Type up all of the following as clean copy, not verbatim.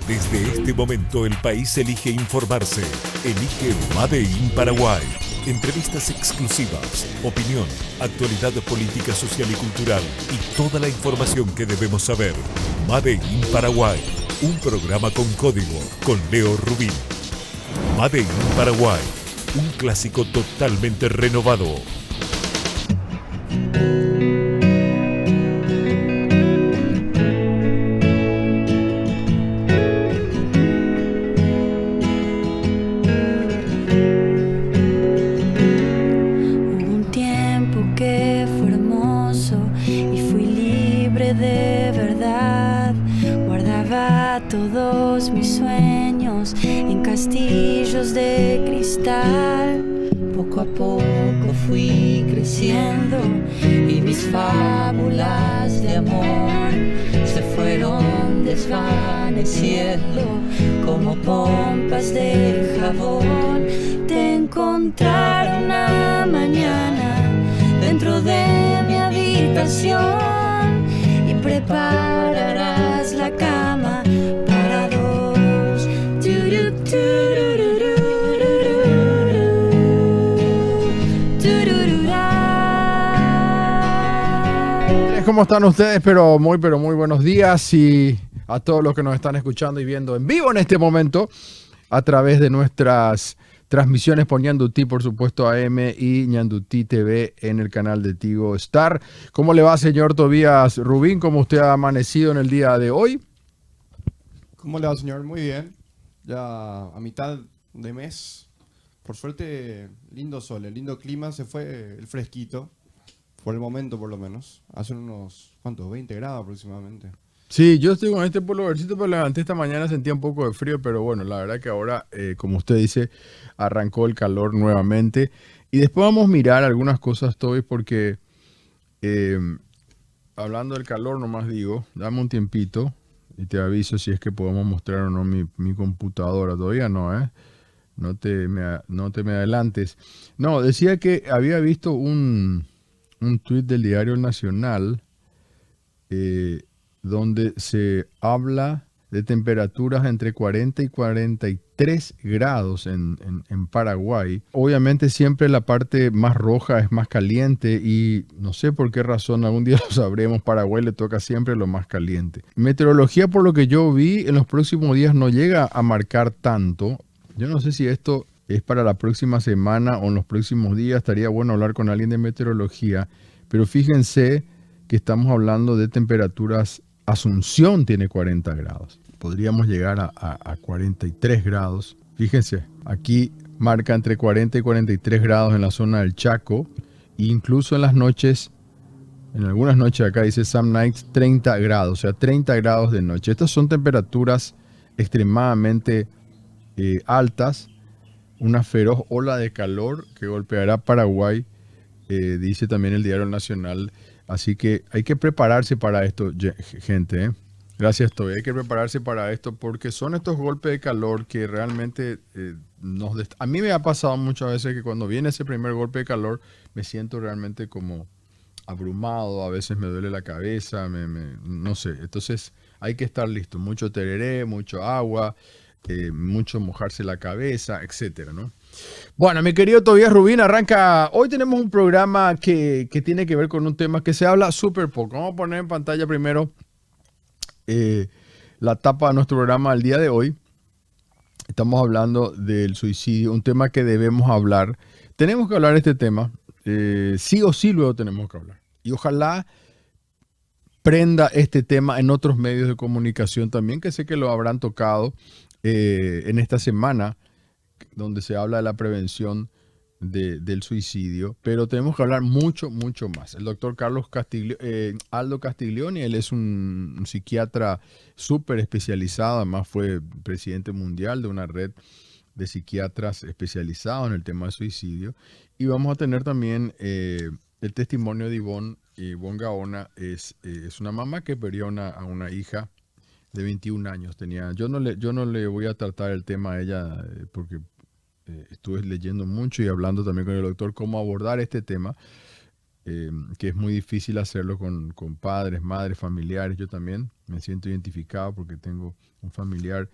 Desde este momento el país elige informarse. Elige Made in Paraguay. Entrevistas exclusivas, opinión, actualidad política, social y cultural y toda la información que debemos saber. Made in Paraguay. Un programa con código con Leo Rubín. Made in Paraguay. Un clásico totalmente renovado. Todos mis sueños en castillos de cristal. Poco a poco fui creciendo y mis fábulas de amor se fueron desvaneciendo como pompas de jabón. Te encontraré una mañana dentro de mi habitación y prepararás la cama para dos. ¿Cómo están ustedes? Pero muy buenos días, y a todos los que nos están escuchando y viendo en vivo en este momento a través de nuestras transmisiones por Ñandutí, por supuesto, AM y Ñandutí TV en el canal de Tigo Star. ¿Cómo le va, señor Tobías Rubín? ¿Cómo usted ha amanecido en el día de hoy? ¿Cómo le va, señor? Muy bien. Ya a mitad de mes. Por suerte, lindo sol, el lindo clima. Se fue el fresquito. Por el momento, por lo menos. Hace unos, ¿cuántos? 20 grados aproximadamente. Sí, yo estoy con este pullovercito, pero levanté esta mañana, sentía un poco de frío, pero bueno, la verdad que ahora, como usted dice, arrancó el calor nuevamente. Y después vamos a mirar algunas cosas, Toby, porque hablando del calor, nomás digo, dame un tiempito y te aviso si es que podemos mostrar o no mi computadora. Todavía no, ¿eh? No te me adelantes. No, decía que había visto un tuit del diario El Nacional, donde se habla de temperaturas entre 40 y 43 grados en Paraguay. Obviamente siempre la parte más roja es más caliente y no sé por qué razón, algún día lo sabremos, Paraguay le toca siempre lo más caliente. Meteorología, por lo que yo vi, en los próximos días no llega a marcar tanto. Yo no sé si esto es para la próxima semana o en los próximos días. Estaría bueno hablar con alguien de meteorología, pero fíjense que estamos hablando de temperaturas. Asunción tiene 40 grados. Podríamos llegar a 43 grados. Fíjense, aquí marca entre 40 y 43 grados en la zona del Chaco. E incluso en las noches, en algunas noches acá dice some nights 30 grados, o sea, 30 grados de noche. Estas son temperaturas extremadamente altas. Una feroz ola de calor que golpeará Paraguay, dice también el diario Nacional. Así que hay que prepararse para esto, gente, ¿eh? Gracias, Toby. Hay que prepararse para esto porque son estos golpes de calor que realmente a mí me ha pasado muchas veces que cuando viene ese primer golpe de calor me siento realmente como abrumado, a veces me duele la cabeza, no sé. Entonces hay que estar listo. Mucho tereré, mucho agua, mucho mojarse la cabeza, etcétera, ¿no? Bueno, mi querido Tobías Rubín, arranca. Hoy tenemos un programa que tiene que ver con un tema que se habla súper poco. Vamos a poner en pantalla primero la tapa de nuestro programa del día de hoy. Estamos hablando del suicidio, un tema que debemos hablar. Tenemos que hablar de este tema. Sí o sí luego tenemos que hablar. Y ojalá prenda este tema en otros medios de comunicación también, que sé que lo habrán tocado en esta semana, donde se habla de la prevención del suicidio, pero tenemos que hablar mucho más. El doctor Aldo Castiglioni, él es un psiquiatra súper especializado, además fue presidente mundial de una red de psiquiatras especializados en el tema de suicidio. Y vamos a tener también el testimonio de Ivonne. Ivonne Gaona es una mamá que perdió a una hija de 21 años. Yo no le voy a tratar el tema a ella porque estuve leyendo mucho y hablando también con el doctor cómo abordar este tema. que es muy difícil hacerlo con padres, madres, familiares. Yo también me siento identificado porque tengo un familiar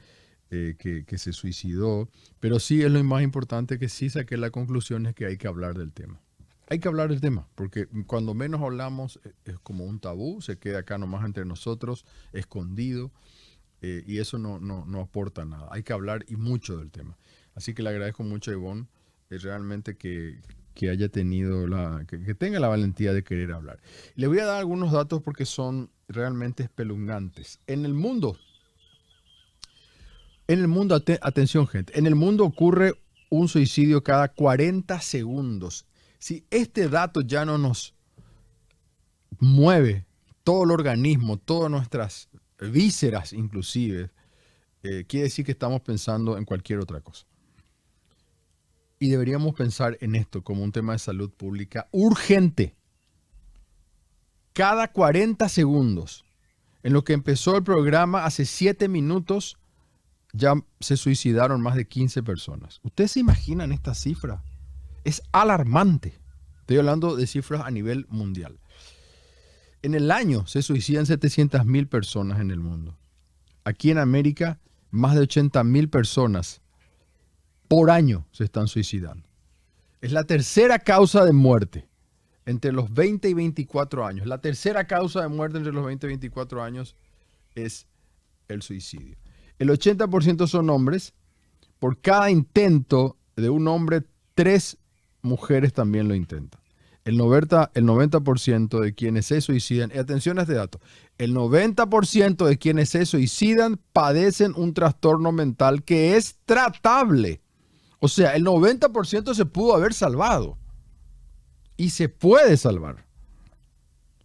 que se suicidó, pero sí es lo más importante que sí saqué la conclusión es que hay que hablar del tema. Hay que hablar del tema, porque cuando menos hablamos es como un tabú, se queda acá nomás entre nosotros, escondido, y eso no aporta nada. Hay que hablar y mucho del tema. Así que le agradezco mucho a Ivonne, realmente que haya tenido que tenga la valentía de querer hablar. Le voy a dar algunos datos porque son realmente espeluznantes. En el mundo, atención gente, en el mundo ocurre un suicidio cada 40 segundos. Si este dato ya no nos mueve todo el organismo, todas nuestras vísceras inclusive, quiere decir que estamos pensando en cualquier otra cosa. Y deberíamos pensar en esto como un tema de salud pública urgente. Cada 40 segundos. En lo que empezó el programa, hace 7 minutos, ya se suicidaron más de 15 personas. ¿Ustedes se imaginan esta cifra? Es alarmante. Estoy hablando de cifras a nivel mundial. En el año se suicidan 700.000 personas en el mundo. Aquí en América, más de 80.000 personas por año se están suicidando. Es la tercera causa de muerte entre los 20 y 24 años. La tercera causa de muerte entre los 20 y 24 años es el suicidio. El 80% son hombres. Por cada intento de un hombre, 3 mujeres también lo intentan. El 90% de quienes se suicidan, y atención a este dato, el 90% de quienes se suicidan padecen un trastorno mental que es tratable. O sea, el 90% se pudo haber salvado. Y se puede salvar.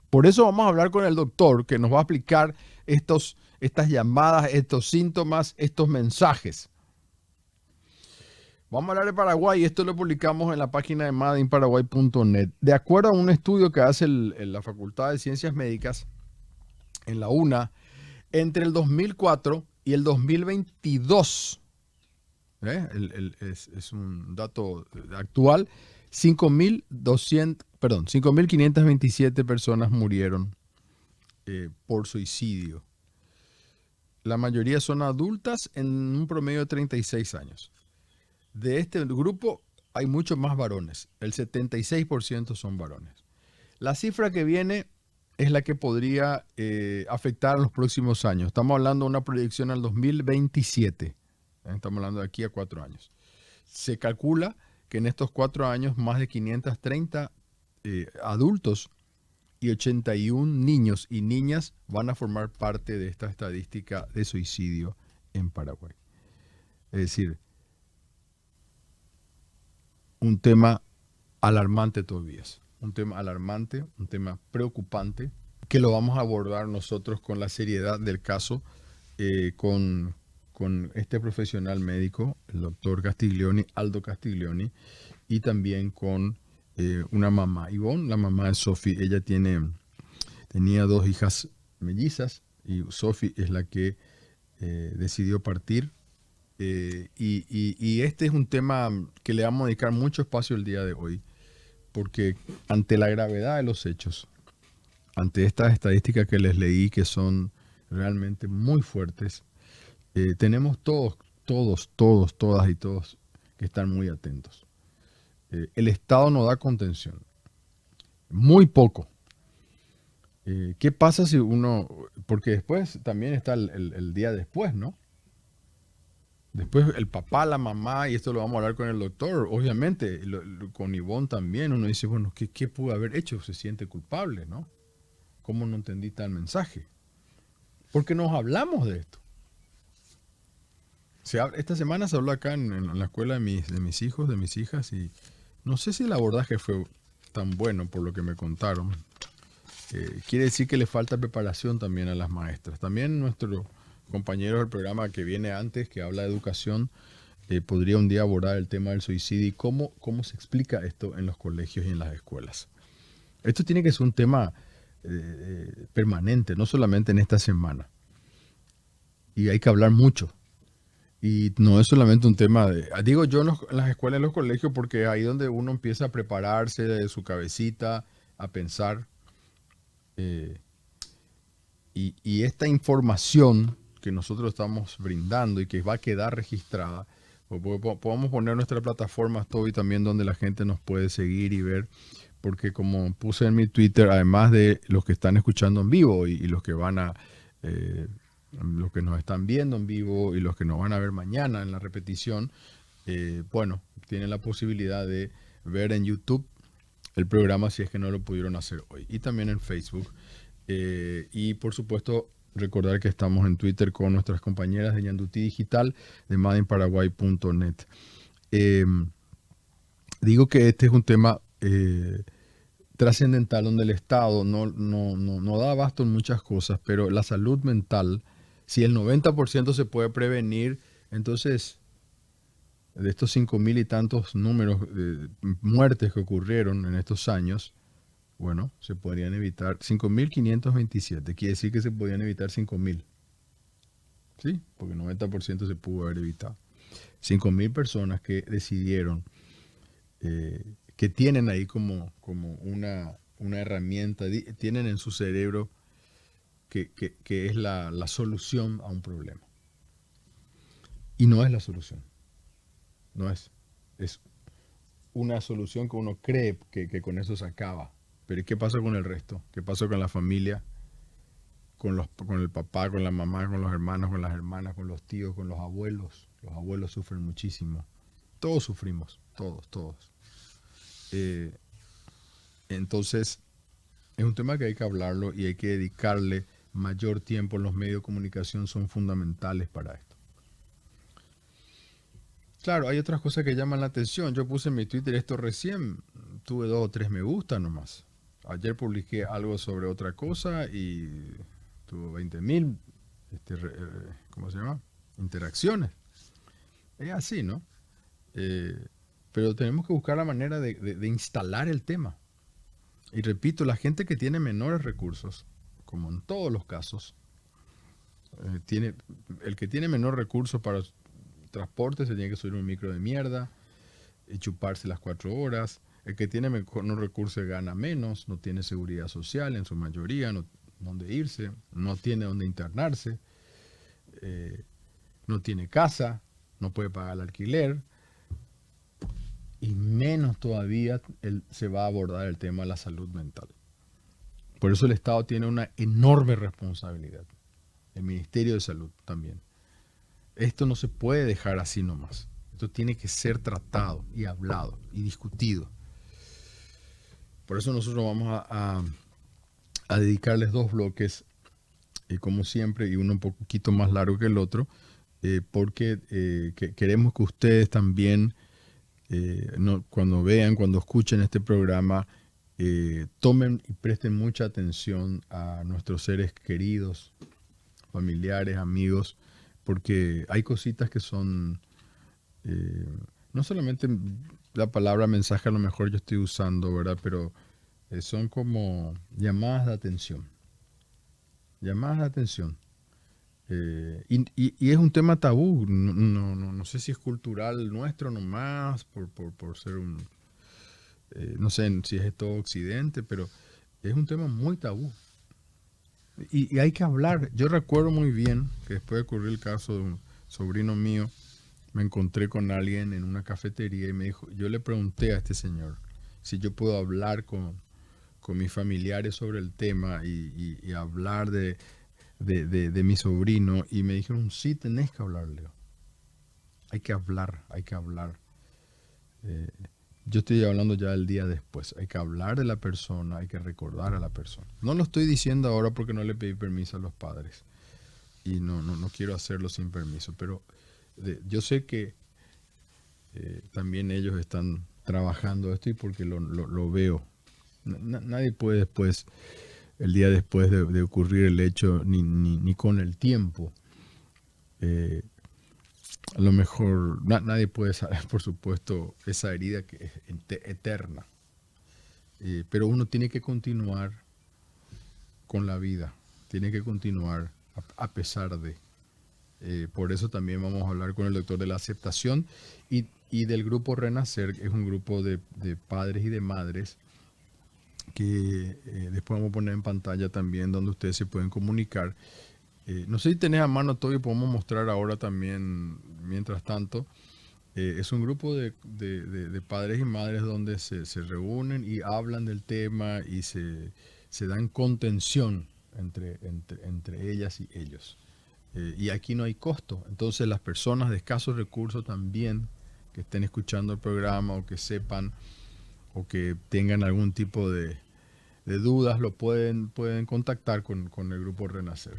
Por eso vamos a hablar con el doctor que nos va a explicar estas llamadas, estos síntomas, estos mensajes. Vamos a hablar de Paraguay y esto lo publicamos en la página de madeinparaguay.net. De acuerdo a un estudio que hace la Facultad de Ciencias Médicas en la UNA, entre el 2004 y el 2022, es un dato actual, 5.527 personas murieron por suicidio. La mayoría son adultas en un promedio de 36 años. De este grupo hay muchos más varones. El 76% son varones. La cifra que viene es la que podría afectar en los próximos años. Estamos hablando de una proyección al 2027. Estamos hablando de aquí a 4 años. Se calcula que en estos 4 años más de 530 adultos y 81 niños y niñas van a formar parte de esta estadística de suicidio en Paraguay. Es decir, un tema alarmante todavía. Un tema alarmante, un tema preocupante, que lo vamos a abordar nosotros con la seriedad del caso, con este profesional médico, el doctor Castiglioni, Aldo Castiglioni, y también con una mamá, Ivonne, la mamá de Sophie. Ella tenía 2 hijas mellizas y Sophie es la que decidió partir. Y este es un tema que le vamos a dedicar mucho espacio el día de hoy, porque ante la gravedad de los hechos, ante estas estadísticas que les leí que son realmente muy fuertes, tenemos todas y todos que estar muy atentos. El Estado no da contención, muy poco. ¿Qué pasa si uno, porque después también está el día después, ¿no? Después el papá, la mamá, y esto lo vamos a hablar con el doctor, obviamente, con Ivonne también, uno dice, bueno, ¿qué pudo haber hecho? Se siente culpable, ¿no? ¿Cómo no entendí tal mensaje? Porque nos hablamos de esto. Esta semana se habló acá en la escuela de mis hijos, de mis hijas, y no sé si el abordaje fue tan bueno por lo que me contaron. Quiere decir que le falta preparación también a las maestras. También nuestro compañero del programa que viene antes, que habla de educación, podría un día abordar el tema del suicidio y cómo se explica esto en los colegios y en las escuelas. Esto tiene que ser un tema permanente, no solamente en esta semana. Y hay que hablar mucho. Y no es solamente un tema digo yo en las escuelas y en los colegios, porque ahí donde uno empieza a prepararse de su cabecita, a pensar. Y esta información que nosotros estamos brindando y que va a quedar registrada, podemos poner nuestra plataforma Story también donde la gente nos puede seguir y ver, porque como puse en mi Twitter, además de los que están escuchando en vivo y los que van a... los que nos están viendo en vivo y los que nos van a ver mañana en la repetición, bueno, tienen la posibilidad de ver en YouTube el programa si es que no lo pudieron hacer hoy. Y también en Facebook. Y por supuesto, recordar que estamos en Twitter con nuestras compañeras de Ñandutí Digital, de madeinparaguay.net. Digo que este es un tema trascendental donde el Estado no da abasto en muchas cosas, pero la salud mental, si el 90% se puede prevenir, entonces de estos 5.000 y tantos números de muertes que ocurrieron en estos años, bueno, se podrían evitar 5.527. Quiere decir que se podían evitar 5.000. ¿Sí? Porque el 90% se pudo haber evitado. 5.000 personas que decidieron, que tienen ahí como una herramienta, tienen en su cerebro que es la solución a un problema. Y no es la solución. No es. Es una solución que uno cree que con eso se acaba. Pero ¿y qué pasa con el resto? ¿Qué pasa con la familia? Con el papá, con la mamá, con los hermanos, con las hermanas, con los tíos, con los abuelos. Los abuelos sufren muchísimo. Todos sufrimos. Todos. Entonces, es un tema que hay que hablarlo y hay que dedicarle mayor tiempo. Los medios de comunicación son fundamentales para esto. Claro, hay otras cosas que llaman la atención. Yo puse en mi Twitter esto recién, tuve 2 o 3 me gusta nomás. Ayer publiqué algo sobre otra cosa y tuvo 20.000, ¿cómo se llama? Interacciones. Es así, ¿no? Pero tenemos que buscar la manera de instalar el tema. Y repito, la gente que tiene menores recursos, como en todos los casos, el que tiene menor recursos para transporte se tiene que subir un micro de mierda y chuparse las 4 horas. El que tiene menor recursos gana menos, no tiene seguridad social en su mayoría, no dónde irse, no tiene dónde internarse, no tiene casa, no puede pagar el alquiler. Y menos todavía se va a abordar el tema de la salud mental. Por eso el Estado tiene una enorme responsabilidad. El Ministerio de Salud también. Esto no se puede dejar así nomás. Esto tiene que ser tratado y hablado y discutido. Por eso nosotros vamos a dedicarles 2 bloques, como siempre, y uno un poquito más largo que el otro, porque queremos que ustedes también... cuando escuchen este programa, tomen y presten mucha atención a nuestros seres queridos, familiares, amigos, porque hay cositas que son, no solamente la palabra mensaje a lo mejor yo estoy usando, ¿verdad? Pero son como llamadas de atención. Llamadas de atención. Y es un tema tabú, no sé si es cultural nuestro nomás, por ser un, no sé si es todo Occidente, pero es un tema muy tabú. Y hay que hablar. Yo recuerdo muy bien que después de ocurrir el caso de un sobrino mío, me encontré con alguien en una cafetería y me dijo, yo le pregunté a este señor si yo puedo hablar con mis familiares sobre el tema y hablar de mi sobrino, y me dijeron, sí, tenés que hablarle. Hay que hablar. Yo estoy hablando ya del día después. Hay que hablar de la persona, hay que recordar a la persona. No lo estoy diciendo ahora porque no le pedí permiso a los padres. Y no quiero hacerlo sin permiso. Pero yo sé que también ellos están trabajando esto y porque lo veo. Nadie puede después... el día después de ocurrir el hecho, ni con el tiempo. A lo mejor nadie puede saber, por supuesto, esa herida que es eterna. Pero uno tiene que continuar con la vida, tiene que continuar a pesar de. Por eso también vamos a hablar con el doctor de la aceptación y del grupo Renacer, que es un grupo de padres y de madres que después vamos a poner en pantalla también, donde ustedes se pueden comunicar. No sé si tenés a mano todo y podemos mostrar ahora también, mientras tanto. Es un grupo de padres y madres donde se reúnen y hablan del tema y se dan contención entre ellas y ellos. Y aquí no hay costo. Entonces las personas de escasos recursos también que estén escuchando el programa o que sepan o que tengan algún tipo de dudas, lo pueden contactar con el grupo Renacer.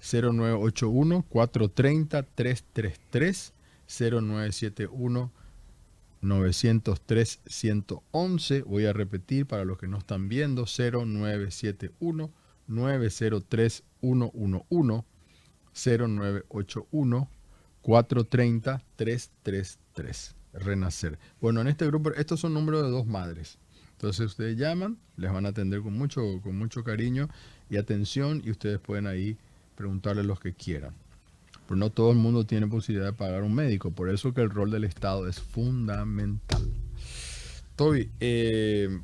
0981-430-333, 0971-903-111. Voy a repetir para los que no están viendo: 0971-903-111, 0981-430-333. Renacer. Bueno, en este grupo, estos son números de dos madres. Entonces ustedes llaman, les van a atender con mucho cariño y atención, y ustedes pueden ahí preguntarle los que quieran. Pero no todo el mundo tiene posibilidad de pagar un médico, por eso que el rol del Estado es fundamental. Toby,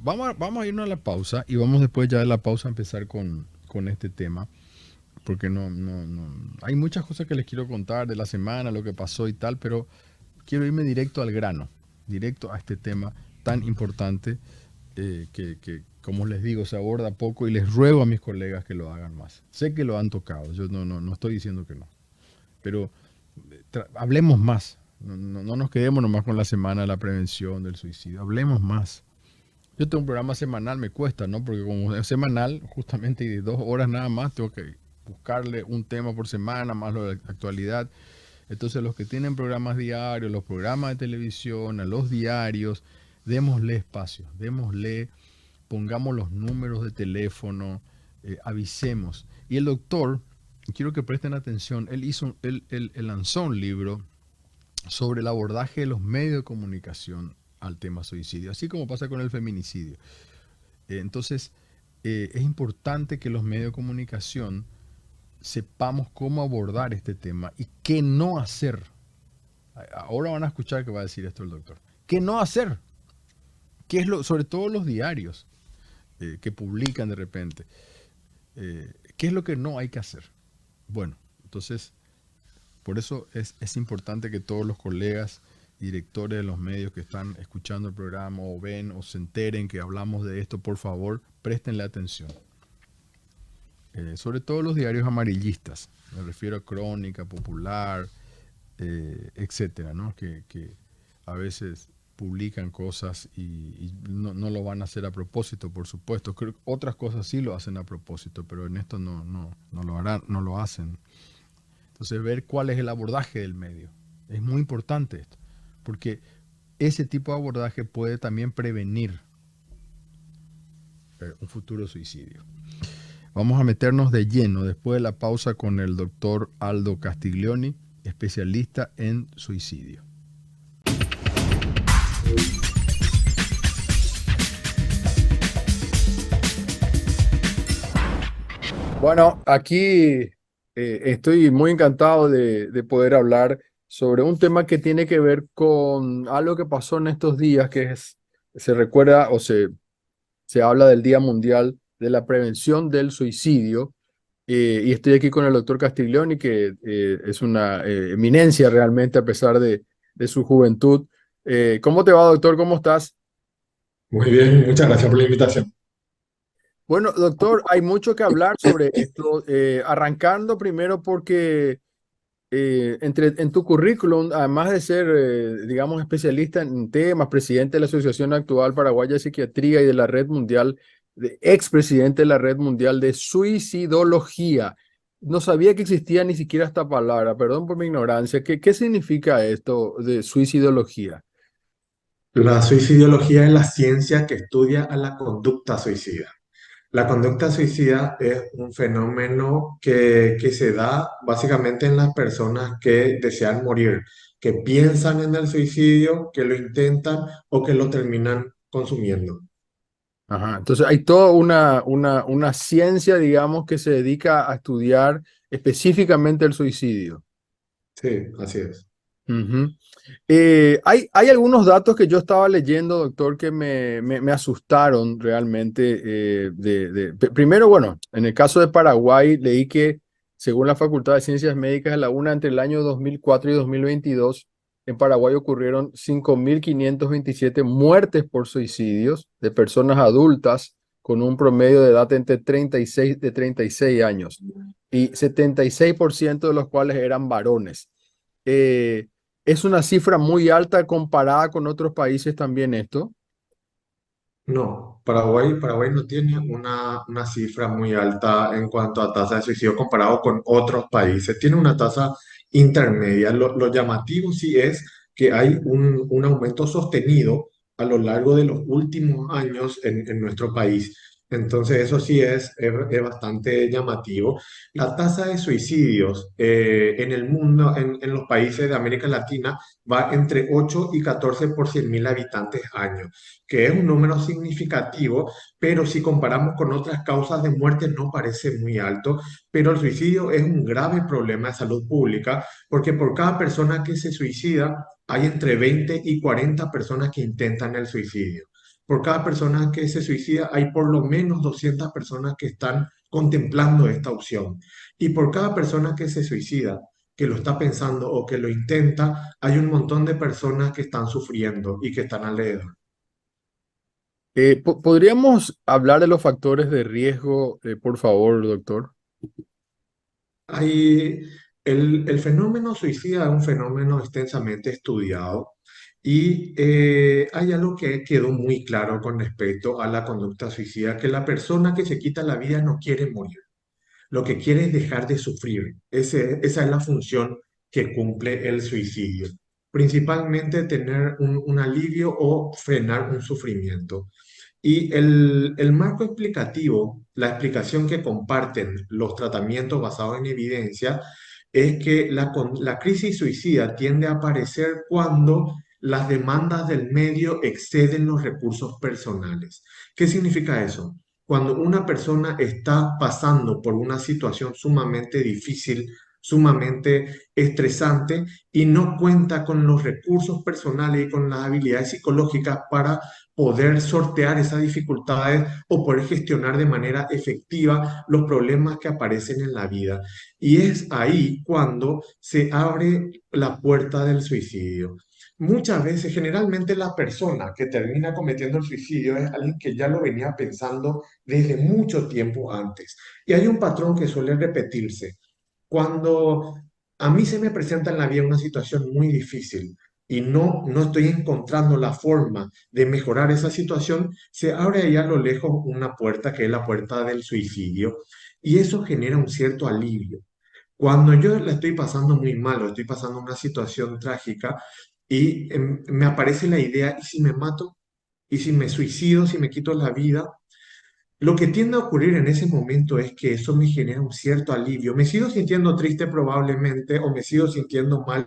vamos a irnos a la pausa y vamos después ya de la pausa a empezar con este tema, porque no hay muchas cosas que les quiero contar de la semana, lo que pasó y tal, pero quiero irme directo al grano, directo a este tema tan importante que, como les digo, se aborda poco y les ruego a mis colegas que lo hagan más. Sé que lo han tocado, yo no estoy diciendo que no, pero hablemos más. No nos quedemos nomás con la semana de la prevención del suicidio, hablemos más. Yo tengo un programa semanal, me cuesta, ¿no? Porque como es semanal, justamente y de 2 horas nada más, tengo que buscarle un tema por semana, más lo de la actualidad. Entonces los que tienen programas diarios, los programas de televisión, a los diarios, démosle espacio, pongamos los números de teléfono, avisemos. Y el doctor, quiero que presten atención, él lanzó un libro sobre el abordaje de los medios de comunicación al tema suicidio, así como pasa con el feminicidio. Entonces, es importante que los medios de comunicación sepamos cómo abordar este tema y qué no hacer. Ahora van a escuchar que va a decir esto el doctor. ¿Qué no hacer? Sobre todo los diarios que publican de repente. ¿Qué es lo que no hay que hacer? Bueno, entonces, por eso es importante que todos los colegas, directores de los medios que están escuchando el programa o ven o se enteren que hablamos de esto, por favor, préstenle atención. Sobre todo los diarios amarillistas, me refiero a Crónica, Popular, etcétera, ¿no? Que a veces publican cosas y no lo van a hacer a propósito, por supuesto. Creo que otras cosas sí lo hacen a propósito, pero en esto no lo harán, no lo hacen. Entonces, ver cuál es el abordaje del medio. Es muy importante esto, porque ese tipo de abordaje puede también prevenir un futuro suicidio. Vamos a meternos de lleno después de la pausa con el doctor Aldo Castiglioni, especialista en suicidio. Bueno, aquí estoy muy encantado de poder hablar sobre un tema que tiene que ver con algo que pasó en estos días, se recuerda o se habla del Día Mundial de la Prevención del Suicidio. Y estoy aquí con el doctor Castiglioni, que es una eminencia realmente a pesar de su juventud. ¿Cómo te va, doctor? ¿Cómo estás? Muy bien, muchas gracias por la invitación. Bueno, doctor, hay mucho que hablar sobre esto, arrancando primero porque en tu currículum, además de ser, digamos, especialista en temas, presidente de la Asociación Actual Paraguaya de Psiquiatría y de la Red Mundial, expresidente de la Red Mundial de Suicidología. No sabía que existía ni siquiera esta palabra, perdón por mi ignorancia. ¿Qué significa esto de suicidología? La suicidología es la ciencia que estudia a la conducta suicida. La conducta suicida es un fenómeno que se da básicamente en las personas que desean morir, que piensan en el suicidio, que lo intentan o que lo terminan consumiendo. Ajá. Entonces hay toda una ciencia, digamos, que se dedica a estudiar específicamente el suicidio. Sí, así es. Ujú. Hay algunos datos que yo estaba leyendo, doctor, que me asustaron realmente. Primero, bueno, en el caso de Paraguay, leí que según la Facultad de Ciencias Médicas de la UNA, entre el año 2004 y 2022, en Paraguay ocurrieron 5.527 muertes por suicidios de personas adultas con un promedio de edad entre 36 años y 76% de los cuales eran varones. Eh, es una cifra muy alta comparada con otros países también esto. No, Paraguay no tiene una cifra muy alta en cuanto a tasa de suicidio comparado con otros países. Tiene una tasa intermedia. Lo llamativo sí es que hay un aumento sostenido a lo largo de los últimos años en nuestro país. Entonces, eso sí es bastante llamativo. La tasa de suicidios en el mundo, en los países de América Latina, va entre 8 y 14 por 100.000 habitantes año, que es un número significativo, pero si comparamos con otras causas de muerte no parece muy alto, pero el suicidio es un grave problema de salud pública porque por cada persona que se suicida hay entre 20 y 40 personas que intentan el suicidio. Por cada persona que se suicida hay por lo menos 200 personas que están contemplando esta opción. Y por cada persona que se suicida, que lo está pensando o que lo intenta, hay un montón de personas que están sufriendo y que están alrededor. ¿Podríamos hablar de los factores de riesgo, por favor, doctor? Hay, el fenómeno suicida es un fenómeno extensamente estudiado y hay algo que quedó muy claro con respecto a la conducta suicida, que la persona que se quita la vida no quiere morir, lo que quiere es dejar de sufrir. Esa es la función que cumple el suicidio, principalmente tener un alivio o frenar un sufrimiento. Y el marco explicativo, la explicación que comparten los tratamientos basados en evidencia, es que la crisis suicida tiende a aparecer cuando las demandas del medio exceden los recursos personales. ¿Qué significa eso? Cuando una persona está pasando por una situación sumamente difícil, sumamente estresante y no cuenta con los recursos personales y con las habilidades psicológicas para poder sortear esas dificultades o poder gestionar de manera efectiva los problemas que aparecen en la vida. Y es ahí cuando se abre la puerta del suicidio. Muchas veces, generalmente la persona que termina cometiendo el suicidio es alguien que ya lo venía pensando desde mucho tiempo antes. Y hay un patrón que suele repetirse. Cuando a mí se me presenta en la vida una situación muy difícil y no estoy encontrando la forma de mejorar esa situación, se abre ahí a lo lejos una puerta que es la puerta del suicidio y eso genera un cierto alivio. Cuando yo la estoy pasando muy mal o estoy pasando una situación trágica y me aparece la idea, ¿y si me mato? ¿Y si me suicido? ¿Si me quito la vida? Lo que tiende a ocurrir en ese momento es que eso me genera un cierto alivio. Me sigo sintiendo triste probablemente o me sigo sintiendo mal,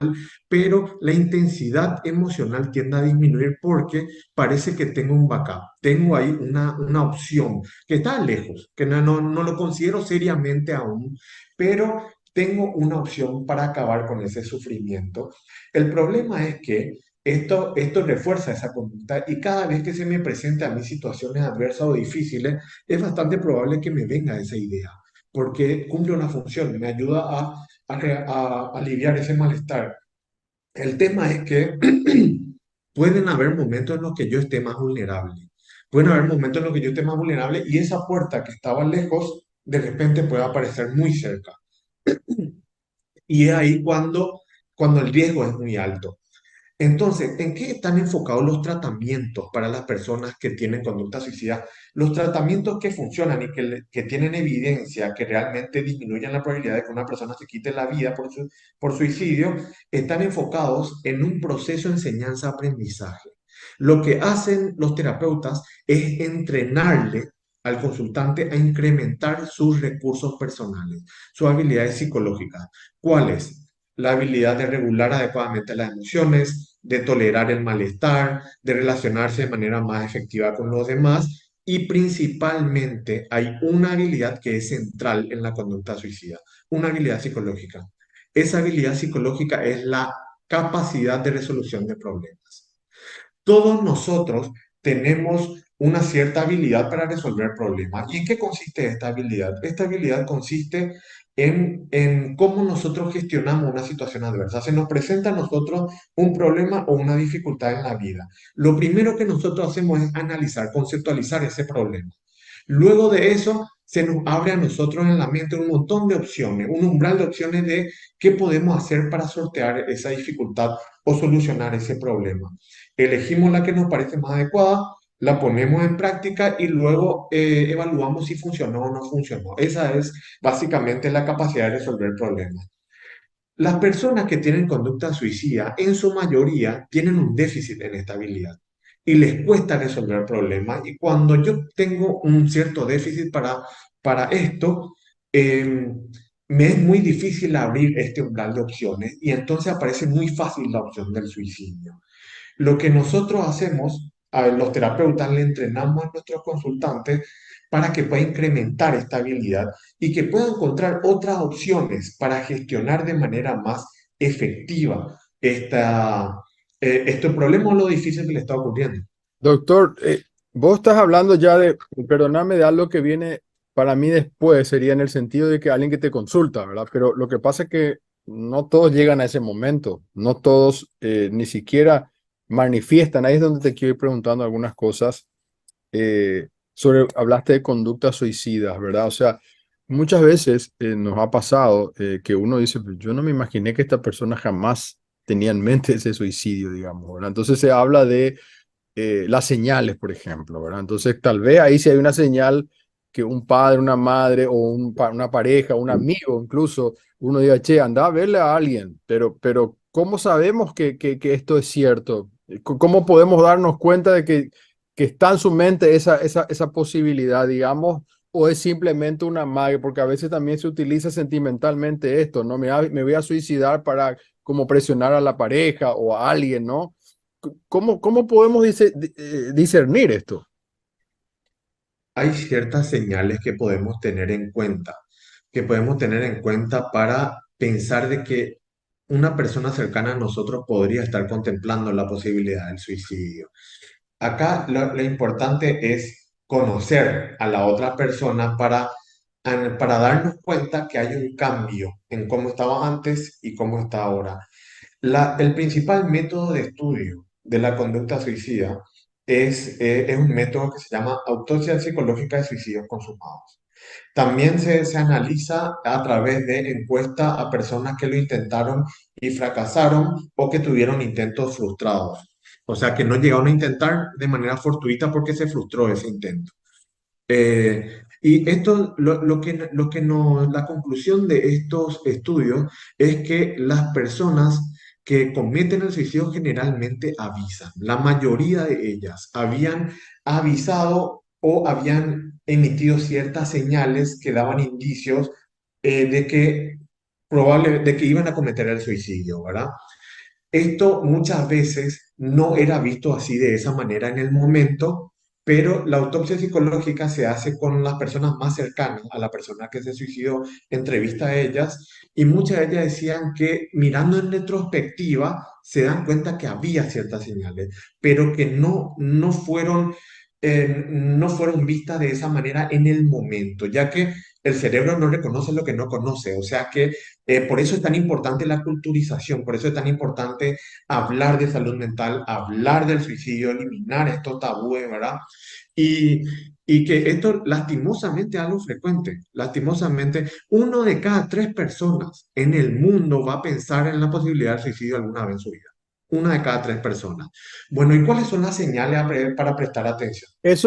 pero la intensidad emocional tiende a disminuir porque parece que tengo un backup, tengo ahí una opción que está lejos, que no lo considero seriamente aún, pero tengo una opción para acabar con ese sufrimiento. El problema es que esto refuerza esa conducta y cada vez que se me presente a mí situaciones adversas o difíciles, es bastante probable que me venga esa idea, porque cumple una función, me ayuda a aliviar ese malestar. El tema es que pueden haber momentos en los que yo esté más vulnerable. Pueden haber momentos en los que yo esté más vulnerable y esa puerta que estaba lejos, de repente puede aparecer muy cerca. Y es ahí cuando el riesgo es muy alto. Entonces, ¿en qué están enfocados los tratamientos para las personas que tienen conducta suicida? Los tratamientos que funcionan y que tienen evidencia que realmente disminuyen la probabilidad de que una persona se quite la vida por suicidio, están enfocados en un proceso de enseñanza-aprendizaje. Lo que hacen los terapeutas es entrenarle al consultante a incrementar sus recursos personales, sus habilidades psicológicas. ¿Cuáles? La habilidad de regular adecuadamente las emociones, de tolerar el malestar, de relacionarse de manera más efectiva con los demás y principalmente hay una habilidad que es central en la conducta suicida, una habilidad psicológica. Esa habilidad psicológica es la capacidad de resolución de problemas. Todos nosotros tenemos una cierta habilidad para resolver problemas. ¿Y en qué consiste esta habilidad? Esta habilidad consiste en cómo nosotros gestionamos una situación adversa. Se nos presenta a nosotros un problema o una dificultad en la vida. Lo primero que nosotros hacemos es analizar, conceptualizar ese problema. Luego de eso, se nos abre a nosotros en la mente un montón de opciones, un umbral de opciones de qué podemos hacer para sortear esa dificultad o solucionar ese problema. Elegimos la que nos parece más adecuada, la ponemos en práctica y luego evaluamos si funcionó o no funcionó. Esa es básicamente la capacidad de resolver problemas. Las personas que tienen conducta suicida, en su mayoría, tienen un déficit en esta habilidad y les cuesta resolver problemas. Y cuando yo tengo un cierto déficit para esto, eh, me es muy difícil abrir este umbral de opciones y entonces aparece muy fácil la opción del suicidio. Lo que nosotros hacemos, a los terapeutas le entrenamos a nuestros consultantes para que pueda incrementar esta habilidad y que pueda encontrar otras opciones para gestionar de manera más efectiva este problema o lo difícil que le está ocurriendo. Doctor, vos estás hablando ya de, perdóname, de algo que viene para mí después, sería en el sentido de que alguien que te consulta, ¿verdad? Pero lo que pasa es que no todos llegan a ese momento, no todos ni siquiera manifiestan. Ahí es donde te quiero ir preguntando algunas cosas hablaste de conductas suicidas, ¿verdad? O sea, muchas veces nos ha pasado que uno dice, "Pues yo no me imaginé que esta persona jamás tenía en mente ese suicidio, digamos, ¿verdad?" Entonces se habla de las señales, por ejemplo, ¿verdad? Entonces tal vez ahí si hay una señal que un padre, una madre o una pareja, un amigo incluso, uno diga, che, anda a verle a alguien, pero ¿cómo sabemos que esto es cierto? ¿Cómo podemos darnos cuenta de que está en su mente esa posibilidad, digamos, o es simplemente una magia? Porque a veces también se utiliza sentimentalmente esto, ¿no? Me voy a suicidar para como presionar a la pareja o a alguien, ¿no? ¿Cómo podemos discernir esto? Hay ciertas señales que podemos tener en cuenta para pensar de que una persona cercana a nosotros podría estar contemplando la posibilidad del suicidio. Acá lo importante es conocer a la otra persona para darnos cuenta que hay un cambio en cómo estaba antes y cómo está ahora. El principal método de estudio de la conducta suicida es un método que se llama autopsia psicológica de suicidios consumados. También se analiza a través de encuestas a personas que lo intentaron y fracasaron o que tuvieron intentos frustrados. O sea, que no llegaron a intentar de manera fortuita porque se frustró ese intento. Y esto, la conclusión de estos estudios es que las personas que cometen el suicidio generalmente avisan. La mayoría de ellas habían avisado o habían emitido ciertas señales que daban indicios de que iban a cometer el suicidio, ¿verdad? Esto muchas veces no era visto así de esa manera en el momento, pero la autopsia psicológica se hace con las personas más cercanas a la persona que se suicidó, entrevista a ellas, y muchas de ellas decían que mirando en retrospectiva se dan cuenta que había ciertas señales, pero que no fueron vistas de esa manera en el momento, ya que el cerebro no reconoce lo que no conoce, o sea que por eso es tan importante la culturización, por eso es tan importante hablar de salud mental, hablar del suicidio, eliminar estos tabúes, ¿verdad? Y, y que esto lastimosamente es algo frecuente. Lastimosamente, 1 de cada 3 personas en el mundo va a pensar en la posibilidad del suicidio alguna vez en su vida. 1 de cada 3 personas. Bueno, ¿y cuáles son las señales para prestar atención? Las,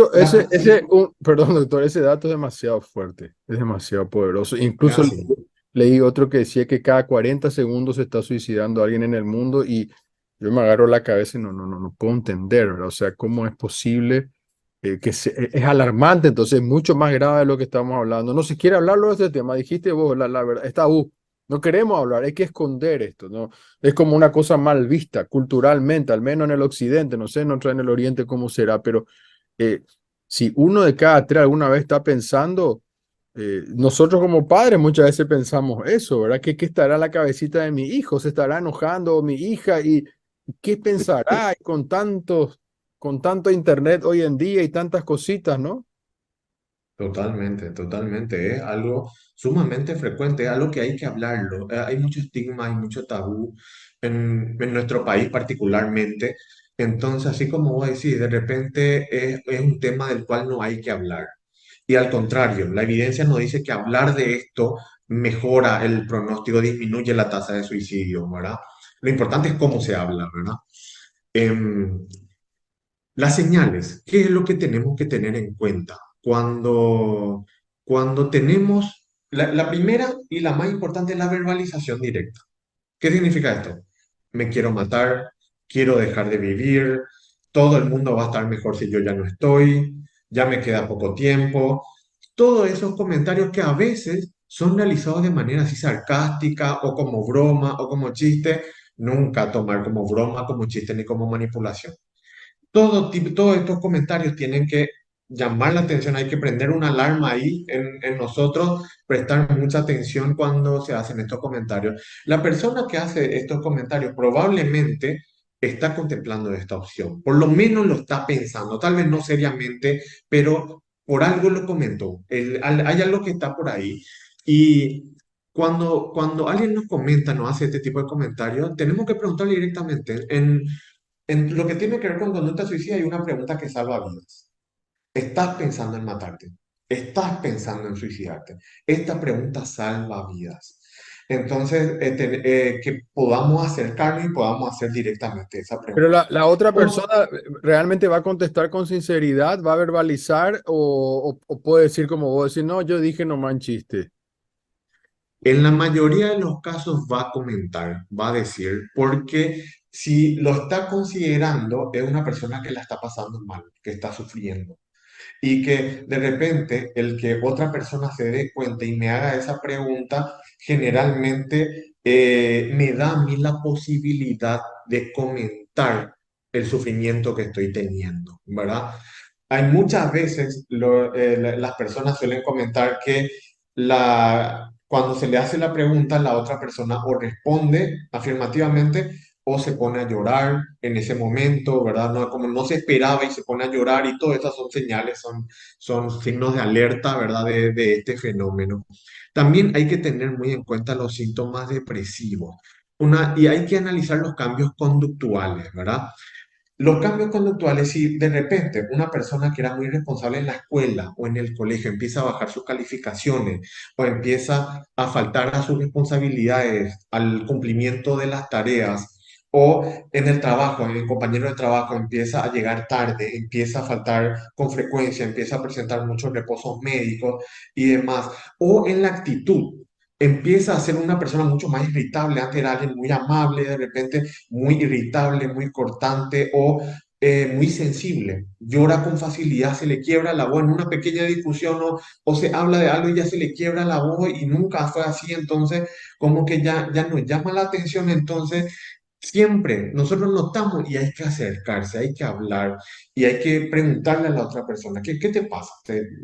Perdón, doctor, ese dato es demasiado fuerte, es demasiado poderoso. Incluso así. leí otro que decía que cada 40 segundos se está suicidando alguien en el mundo y yo me agarro la cabeza y no puedo entender, ¿verdad? O sea, ¿cómo es posible es alarmante? Entonces es mucho más grave de lo que estamos hablando. No se quiere hablarlo de este tema, dijiste vos, la verdad, es tabú. No queremos hablar, hay que esconder esto, ¿no? Es como una cosa mal vista culturalmente, al menos en el occidente, no sé en el oriente cómo será, pero si 1 de cada 3 alguna vez está pensando, Nosotros como padres muchas veces pensamos eso, ¿verdad? ¿Qué estará en la cabecita de mi hijo? ¿Se estará enojando mi hija? ¿Y qué pensará con tanto internet hoy en día y tantas cositas, ¿no? Totalmente, totalmente. Es algo sumamente frecuente, es algo que hay que hablarlo. Hay mucho estigma, hay mucho tabú en nuestro país particularmente. Entonces, así como vos decís, de repente es un tema del cual no hay que hablar. Y al contrario, la evidencia nos dice que hablar de esto mejora el pronóstico, disminuye la tasa de suicidio, ¿verdad? Lo importante es cómo se habla, ¿verdad? Em, las señales, ¿qué es lo que tenemos que tener en cuenta? Cuando tenemos la primera y la más importante es la verbalización directa. ¿Qué significa esto? Me quiero matar, quiero dejar de vivir, todo el mundo va a estar mejor si yo ya no estoy, ya me queda poco tiempo. Todos esos comentarios que a veces son realizados de manera así sarcástica o como broma o como chiste, nunca tomar como broma, como chiste ni como manipulación. Todos estos comentarios tienen que llamar la atención, hay que prender una alarma ahí en nosotros, prestar mucha atención cuando se hacen estos comentarios. La persona que hace estos comentarios probablemente está contemplando esta opción, por lo menos lo está pensando, tal vez no seriamente, pero por algo lo comentó. Hay algo que está por ahí. Y cuando alguien nos comenta, nos hace este tipo de comentarios, tenemos que preguntarle directamente. En lo que tiene que ver con conducta suicida hay una pregunta que salva vidas. ¿Estás pensando en matarte? ¿Estás pensando en suicidarte? Esta pregunta salva vidas. Entonces, que podamos acercarnos y podamos hacer directamente esa Pero pregunta. la otra O, persona realmente va a contestar con sinceridad, va a verbalizar o puede decir como vos decir, no, yo dije nomás en chiste. en la mayoría de los casos va a comentar, va a decir, porque si lo está considerando, es una persona que la está pasando mal, que está sufriendo. Y que de repente el que otra persona se dé cuenta y me haga esa pregunta, generalmente me da a mí la posibilidad de comentar el sufrimiento que estoy teniendo, ¿verdad? Hay muchas veces las personas suelen comentar que cuando se le hace la pregunta, la otra persona o responde afirmativamente o se pone a llorar en ese momento, ¿verdad? No, como no se esperaba y se pone a llorar y todas estas son señales, son signos de alerta, ¿verdad? De este fenómeno. También hay que tener muy en cuenta los síntomas depresivos. Y hay que analizar los cambios conductuales, ¿verdad? Los cambios conductuales, si de repente una persona que era muy responsable en la escuela o en el colegio empieza a bajar sus calificaciones o empieza a faltar a sus responsabilidades, al cumplimiento de las tareas, o en el trabajo, en el compañero de trabajo empieza a llegar tarde, empieza a faltar con frecuencia, empieza a presentar muchos reposos médicos y demás, o en la actitud. Empieza a ser una persona mucho más irritable. Antes era alguien muy amable, de repente muy irritable, muy cortante o muy sensible. Llora con facilidad, se le quiebra la voz en una pequeña discusión o se habla de algo y ya se le quiebra la voz y nunca fue así. Entonces, como que ya nos llama la atención. Entonces, siempre nosotros notamos y hay que acercarse, hay que hablar y hay que preguntarle a la otra persona, ¿qué te pasa?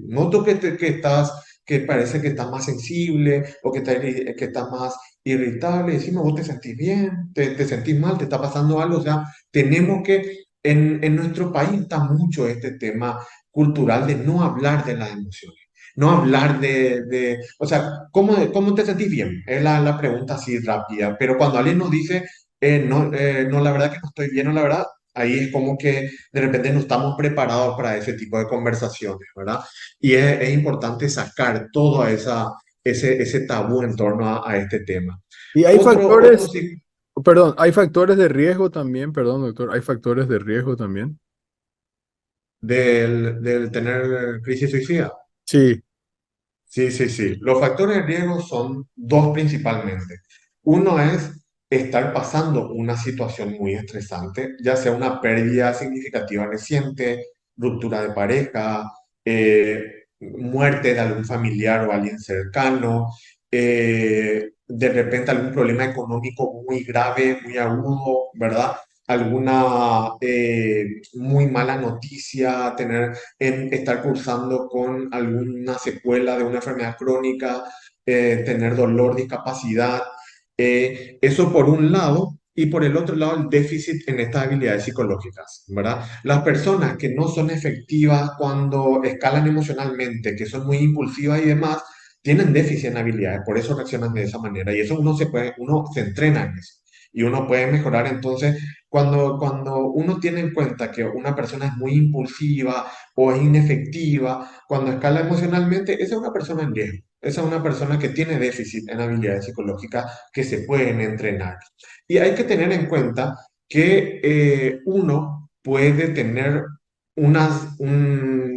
Noto que estás, que parece que estás más sensible o que estás más irritable, decimos, vos te sentís bien, te sentís mal, te está pasando algo, o sea, tenemos que, en nuestro país está mucho este tema cultural de no hablar de las emociones, no hablar o sea, ¿cómo te sentís bien? Es la pregunta así rápida, pero cuando alguien nos dice, no, la verdad que no estoy bien, o la verdad, ahí es como que de repente no estamos preparados para ese tipo de conversaciones, ¿verdad? Y es importante sacar todo ese tabú en torno a este tema. Y hay Otro factores, sí, perdón, hay factores de riesgo también, perdón, doctor, hay factores de riesgo también. del tener crisis suicida. Sí, Sí, sí, sí. Los factores de riesgo son dos principalmente. Uno es estar pasando una situación muy estresante, ya sea una pérdida significativa reciente, ruptura de pareja, muerte de algún familiar o alguien cercano, de repente algún problema económico muy grave, muy agudo, ¿verdad? alguna muy mala noticia, estar cursando con alguna secuela de una enfermedad crónica, tener dolor, discapacidad. Eso por un lado. Y por el otro lado, el déficit en estas habilidades psicológicas, ¿verdad? Las personas que no son efectivas cuando escalan emocionalmente, que son muy impulsivas y demás, tienen déficit en habilidades, por eso reaccionan de esa manera. Y eso uno se entrena en eso y uno puede mejorar. Entonces, cuando uno tiene en cuenta que una persona es muy impulsiva o es inefectiva, cuando escala emocionalmente, esa es una persona en riesgo. Esa es una persona que tiene déficit en habilidades psicológicas que se pueden entrenar. Y hay que tener en cuenta que uno puede tener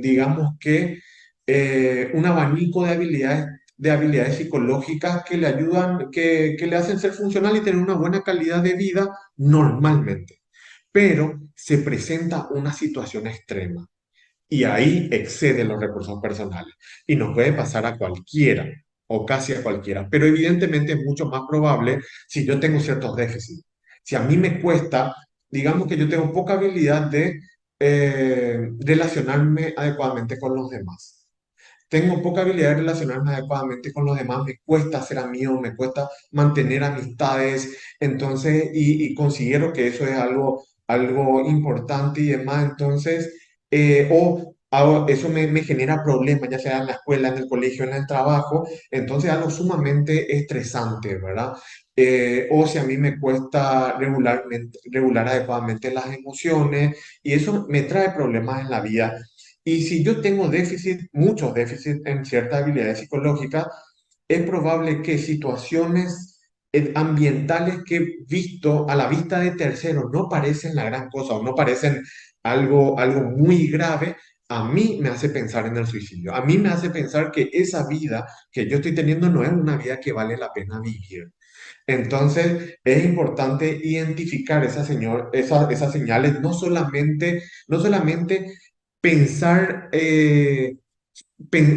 digamos que, un abanico de habilidades psicológicas que le ayudan, que le hacen ser funcional y tener una buena calidad de vida normalmente. Pero se presenta una situación extrema y ahí exceden los recursos personales. Y nos puede pasar a cualquiera o casi a cualquiera, pero evidentemente es mucho más probable si yo tengo ciertos déficits. Si a mí me cuesta, digamos que yo tengo poca habilidad de relacionarme adecuadamente con los demás. Tengo poca habilidad de relacionarme adecuadamente con los demás, me cuesta ser amigo, me cuesta mantener amistades, entonces, y considero que eso es algo importante y demás, entonces, eso me genera problemas, ya sea en la escuela, en el colegio, en el trabajo, entonces algo sumamente estresante, ¿verdad? O si a mí me cuesta regular adecuadamente las emociones, y eso me trae problemas en la vida. Y si yo tengo déficit, muchos déficits en ciertas habilidades psicológicas, es probable que situaciones ambientales que visto a la vista de terceros no parecen la gran cosa o no parecen algo muy grave, a mí me hace pensar en el suicidio. A mí me hace pensar que esa vida que yo estoy teniendo no es una vida que vale la pena vivir. Entonces, es importante identificar esas señales, no solamente pensar,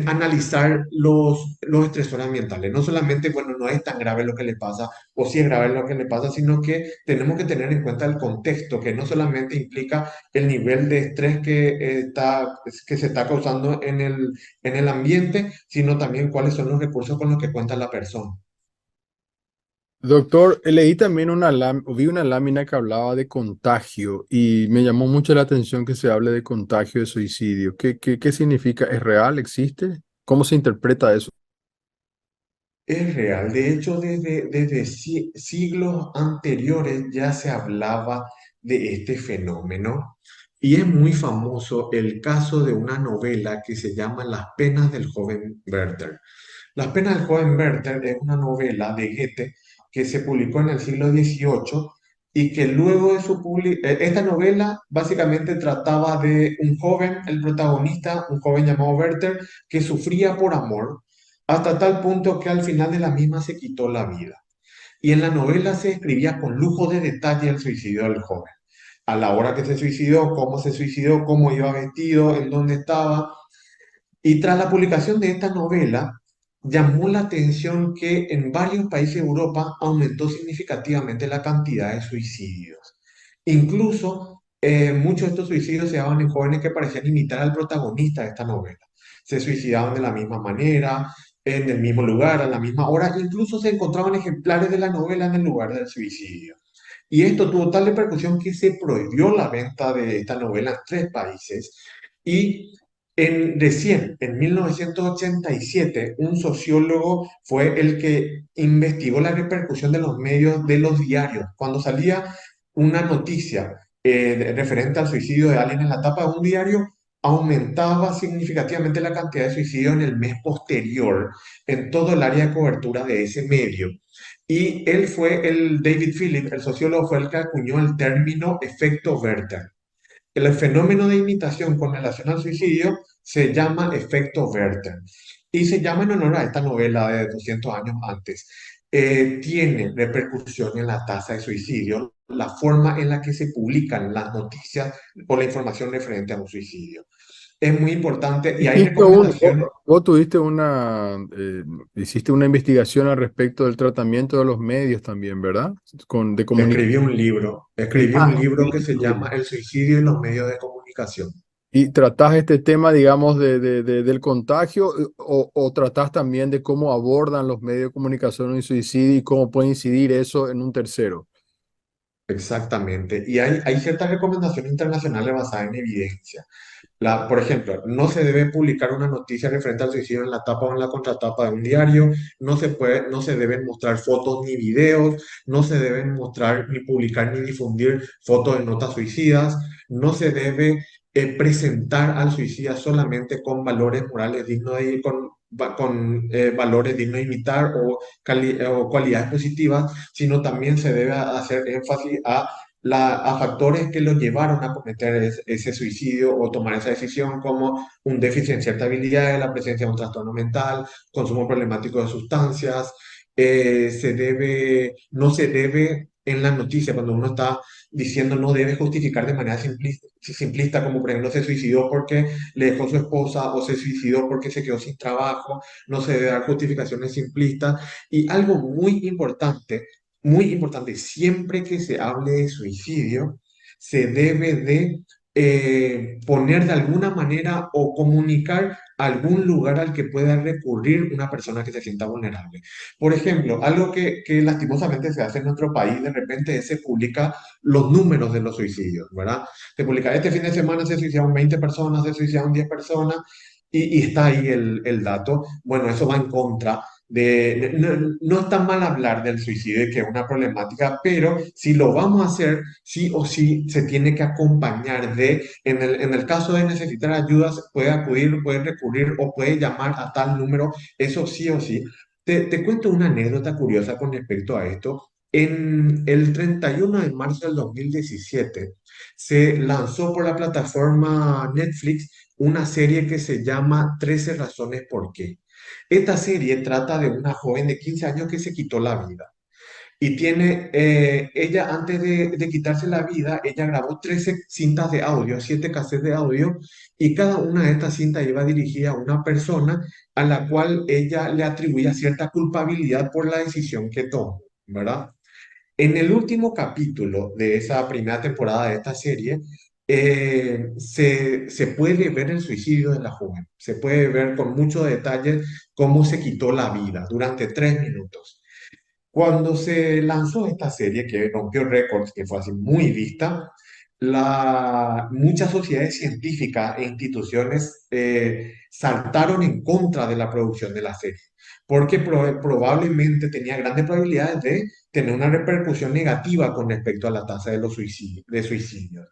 analizar los estresores ambientales. No solamente, bueno, no es tan grave lo que le pasa, o sí es grave lo que le pasa, sino que tenemos que tener en cuenta el contexto, que no solamente implica el nivel de estrés que se está causando en el ambiente, sino también cuáles son los recursos con los que cuenta la persona. Doctor, leí también vi una lámina que hablaba de contagio y me llamó mucho la atención que se hable de contagio de suicidio. ¿Qué significa? ¿Es real? ¿Existe? ¿Cómo se interpreta eso? Es real. De hecho, desde siglos anteriores ya se hablaba de este fenómeno y es muy famoso el caso de una novela que se llama Las penas del joven Werther. Las penas del joven Werther es una novela de Goethe que se publicó en el siglo XVIII y que luego de esta novela básicamente trataba de un joven, el protagonista, un joven llamado Werther, que sufría por amor hasta tal punto que al final de la misma se quitó la vida. Y en la novela se describía con lujo de detalle el suicidio del joven. A la hora que se suicidó, cómo iba vestido, en dónde estaba. Y tras la publicación de esta novela, llamó la atención que en varios países de Europa aumentó significativamente la cantidad de suicidios. Incluso muchos de estos suicidios se daban en jóvenes que parecían imitar al protagonista de esta novela. Se suicidaban de la misma manera, en el mismo lugar, a la misma hora, incluso se encontraban ejemplares de la novela en el lugar del suicidio. Y esto tuvo tal repercusión que se prohibió la venta de esta novela en 3 países y recién, en 1987, un sociólogo fue el que investigó la repercusión de los medios, de los diarios. Cuando salía una noticia referente al suicidio de alguien en la tapa de un diario, aumentaba significativamente la cantidad de suicidios en el mes posterior en todo el área de cobertura de ese medio. Y David Phillips, el sociólogo, fue el que acuñó el término efecto Werther. El fenómeno de imitación con relación al suicidio se llama efecto Werther y se llama en honor a esta novela de 200 años antes. Tiene repercusión en la tasa de suicidio, la forma en la que se publican las noticias o la información referente a un suicidio. es muy importante y hay Hiciste recomendaciones. vos tuviste hiciste una investigación al respecto del tratamiento de los medios también, ¿verdad? De comunicación. Escribí un libro que Escribiste se un libro. llama El suicidio y los medios de comunicación. ¿Y tratás este tema, digamos, del contagio o tratás también de cómo abordan los medios de comunicación el suicidio y cómo puede incidir eso en un tercero? Exactamente. Y hay ciertas recomendaciones internacionales basadas en evidencia. Por ejemplo, no se debe publicar una noticia referente al suicidio en la tapa o en la contratapa de un diario, no se deben mostrar fotos ni videos, no se deben mostrar ni publicar ni difundir fotos de notas suicidas, no se debe presentar al suicida solamente con valores morales dignos con valores dignos de imitar o cualidades positivas, sino también se debe hacer énfasis a factores que lo llevaron a cometer ese suicidio o tomar esa decisión, como un déficit en cierta habilidad, la presencia de un trastorno mental, consumo problemático de sustancias. No se debe en la noticia, cuando uno está diciendo, no debe justificar de manera simplista, como por ejemplo se suicidó porque le dejó su esposa o se suicidó porque se quedó sin trabajo. No se debe dar justificaciones simplistas. Y algo muy importante, siempre que se hable de suicidio, se debe de poner de alguna manera o comunicar algún lugar al que pueda recurrir una persona que se sienta vulnerable. Por ejemplo, algo que lastimosamente se hace en nuestro país, de repente se publica los números de los suicidios, ¿verdad? Se publica, este fin de semana se suicidaron 20 personas, se suicidaron 10 personas, y está ahí el dato. Bueno, eso va en contra no está mal hablar del suicidio, que es una problemática, pero si lo vamos a hacer, sí o sí se tiene que acompañar en el caso de necesitar ayuda, puede acudir, puede recurrir o puede llamar a tal número, eso sí o sí. Te cuento una anécdota curiosa con respecto a esto. En el 31 de marzo del 2017 se lanzó por la plataforma Netflix una serie que se llama 13 razones por qué. Esta serie trata de una joven de 15 años que se quitó la vida. Y ella antes de quitarse la vida, ella grabó 13 cintas de audio, 7 cassettes de audio, y cada una de estas cintas iba dirigida a una persona a la cual ella le atribuía cierta culpabilidad por la decisión que tomó, ¿verdad? En el último capítulo de esa primera temporada de esta serie, se puede ver el suicidio de la joven. Se puede ver con muchos detalles cómo se quitó la vida durante 3 minutos. Cuando se lanzó esta serie, que rompió récords, que fue así muy vista, muchas sociedades científicas e instituciones saltaron en contra de la producción de la serie, porque probablemente tenía grandes probabilidades de tener una repercusión negativa con respecto a la tasa de suicidios.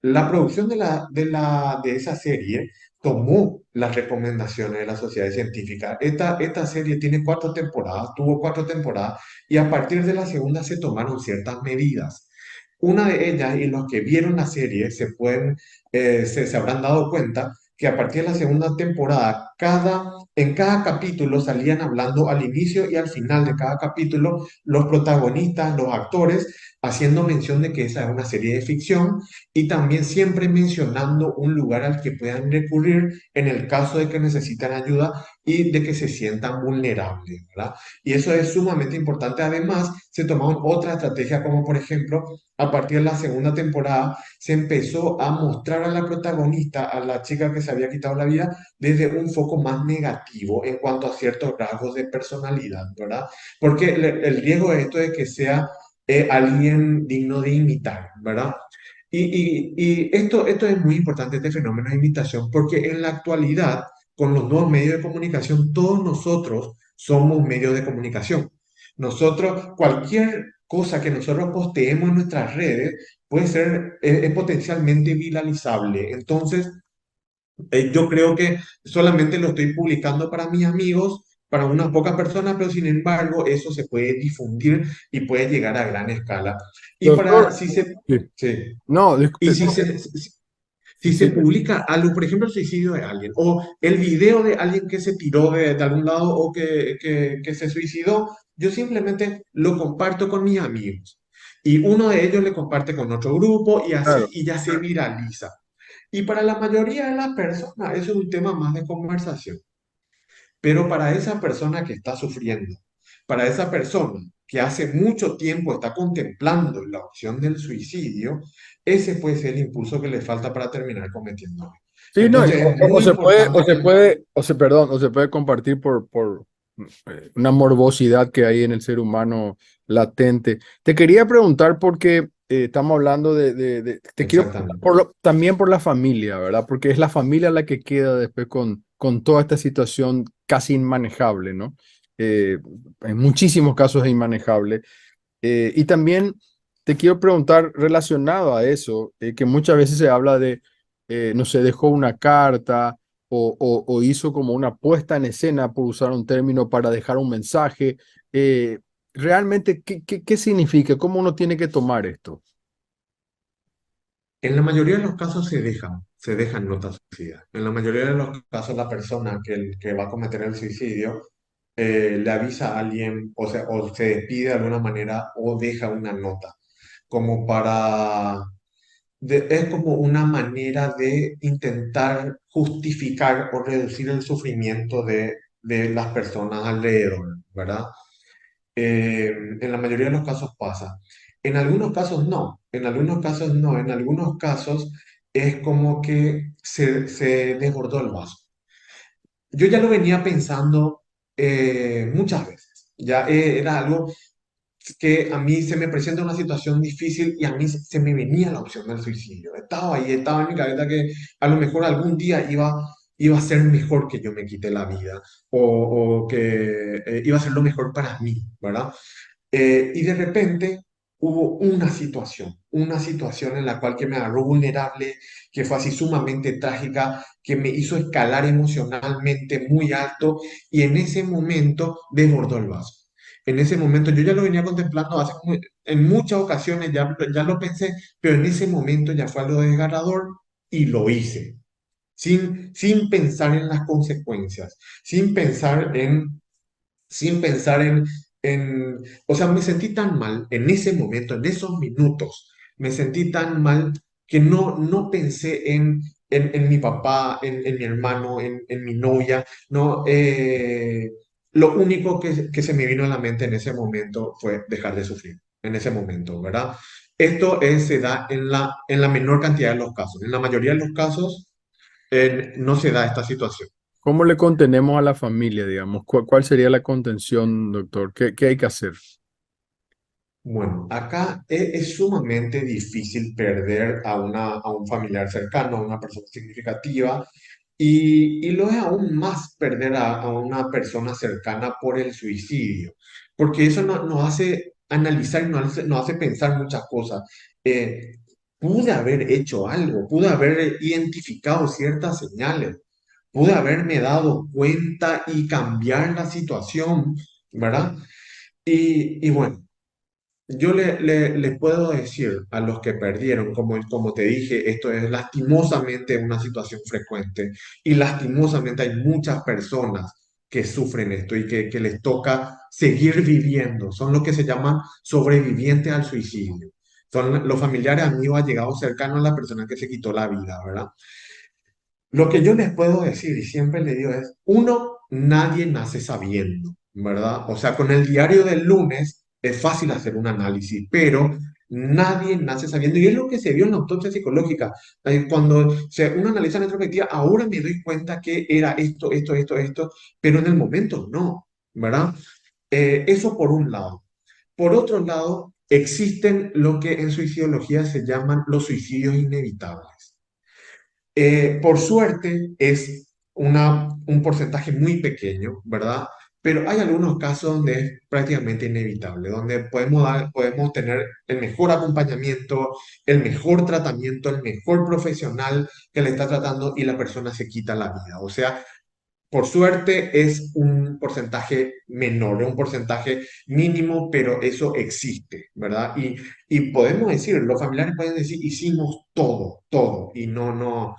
La producción de esa serie tomó las recomendaciones de la sociedad científica. Esta serie tiene 4 temporadas, tuvo 4 temporadas, y a partir de la segunda se tomaron ciertas medidas. Una de ellas, y los que vieron la serie se habrán dado cuenta que a partir de la segunda temporada, en cada capítulo salían hablando al inicio y al final de cada capítulo los protagonistas, los actores, haciendo mención de que esa es una serie de ficción, y también siempre mencionando un lugar al que puedan recurrir en el caso de que necesitan ayuda y de que se sientan vulnerables, ¿verdad? Y eso es sumamente importante. Además, se tomaron otra estrategia, como por ejemplo, a partir de la segunda temporada, se empezó a mostrar a la protagonista, a la chica que se había quitado la vida, desde un foco más negativo en cuanto a ciertos rasgos de personalidad, ¿verdad? Porque el riesgo de esto es que sea alguien digno de imitar, ¿verdad? Y esto es muy importante, este fenómeno de imitación, porque en la actualidad, con los nuevos medios de comunicación, todos nosotros somos medios de comunicación. Nosotros, cualquier cosa que nosotros posteemos en nuestras redes puede ser es potencialmente viralizable. Entonces, yo creo que solamente lo estoy publicando para mis amigos, para unas pocas personas, pero sin embargo, eso se puede difundir y puede llegar a gran escala. Y para, Doctor, si se, sí. sí. No, Y sí, si se sí. publica algo, por ejemplo, el suicidio de alguien, o el video de alguien que se tiró de algún lado o que se suicidó, yo simplemente lo comparto con mis amigos. Y uno de ellos le comparte con otro grupo y así, Claro. y ya se viraliza. Y para la mayoría de las personas eso es un tema más de conversación. Pero para esa persona que está sufriendo, para esa persona que hace mucho tiempo está contemplando la opción del suicidio, ese puede ser el impulso que le falta para terminar cometiendo. Sí, no, Entonces es o muy se puede, importante que... perdón, o se puede compartir por una morbosidad que hay en el ser humano latente. Te quería preguntar porque estamos hablando te quiero preguntar Exactamente. también por la familia, ¿verdad? Porque es la familia la que queda después con toda esta situación casi inmanejable, ¿no? En muchísimos casos es inmanejable. Y también te quiero preguntar relacionado a eso, que muchas veces se habla de, no sé, dejó una carta o hizo como una puesta en escena, por usar un término, para dejar un mensaje. Realmente, ¿qué significa? ¿Cómo uno tiene que tomar esto? En la mayoría de los casos se dejan notas suicidas. En la mayoría de los casos la persona que va a cometer el suicidio le avisa a alguien, o sea, o se despide de alguna manera o deja una nota, como para, es como una manera de intentar justificar o reducir el sufrimiento de las personas alrededor, ¿verdad? En la mayoría de los casos pasa. En algunos casos no, en algunos casos no, en algunos casos es como que se desbordó el vaso. Yo ya lo venía pensando muchas veces, ya era algo que a mí se me presenta una situación difícil y a mí se me venía la opción del suicidio. Estaba ahí, estaba en mi cabeza que a lo mejor algún día iba a ser mejor que yo me quite la vida o que iba a ser lo mejor para mí, ¿verdad? Y de repente hubo una situación en la cual que me agarró vulnerable, que fue así sumamente trágica, que me hizo escalar emocionalmente muy alto y en ese momento desbordó el vaso. En ese momento yo ya lo venía contemplando en muchas ocasiones, ya lo pensé, pero en ese momento ya fue algo desgarrador y lo hice, sin pensar en las consecuencias, sin pensar o sea, me sentí tan mal en ese momento, en esos minutos, me sentí tan mal que no pensé en mi papá, en mi hermano, en mi novia, no, lo único que se me vino a la mente en ese momento fue dejar de sufrir, en ese momento, ¿verdad? Se da en la menor cantidad de los casos. En la mayoría de los casos, no se da esta situación. ¿Cómo le contenemos a la familia, digamos? ¿Cuál sería la contención, doctor? ¿Qué hay que hacer? Bueno, acá es sumamente difícil perder a un familiar cercano, a una persona significativa, y lo es aún más perder a una persona cercana por el suicidio, porque eso nos hace analizar y nos hace pensar muchas cosas. Eh, Pude haber hecho algo, pude haber identificado ciertas señales, pude haberme dado cuenta y cambiar la situación, ¿verdad? Y bueno. Yo les puedo decir a los que perdieron, como te dije, esto es lastimosamente una situación frecuente y lastimosamente hay muchas personas que sufren esto y que les toca seguir viviendo. Son lo que se llaman sobrevivientes al suicidio. Son los familiares, amigos, allegados cercanos a la persona que se quitó la vida, ¿verdad? Lo que yo les puedo decir y siempre les digo es, uno, nadie nace sabiendo, ¿verdad? O sea, con el diario del lunes es fácil hacer un análisis, pero nadie nace sabiendo. Y es lo que se vio en la autopsia psicológica. Cuando uno analiza en retrospectiva, ahora me doy cuenta que era esto, pero en el momento no, ¿verdad? Eso por un lado. Por otro lado, existen lo que en suicidología se llaman los suicidios inevitables. Por suerte es un porcentaje muy pequeño, ¿verdad? Pero hay algunos casos donde es prácticamente inevitable, donde podemos tener el mejor acompañamiento, el mejor tratamiento, el mejor profesional que le está tratando y la persona se quita la vida. O sea, por suerte es un porcentaje menor, es un porcentaje mínimo, pero eso existe, ¿verdad? Y podemos decir, los familiares pueden decir, hicimos todo, y no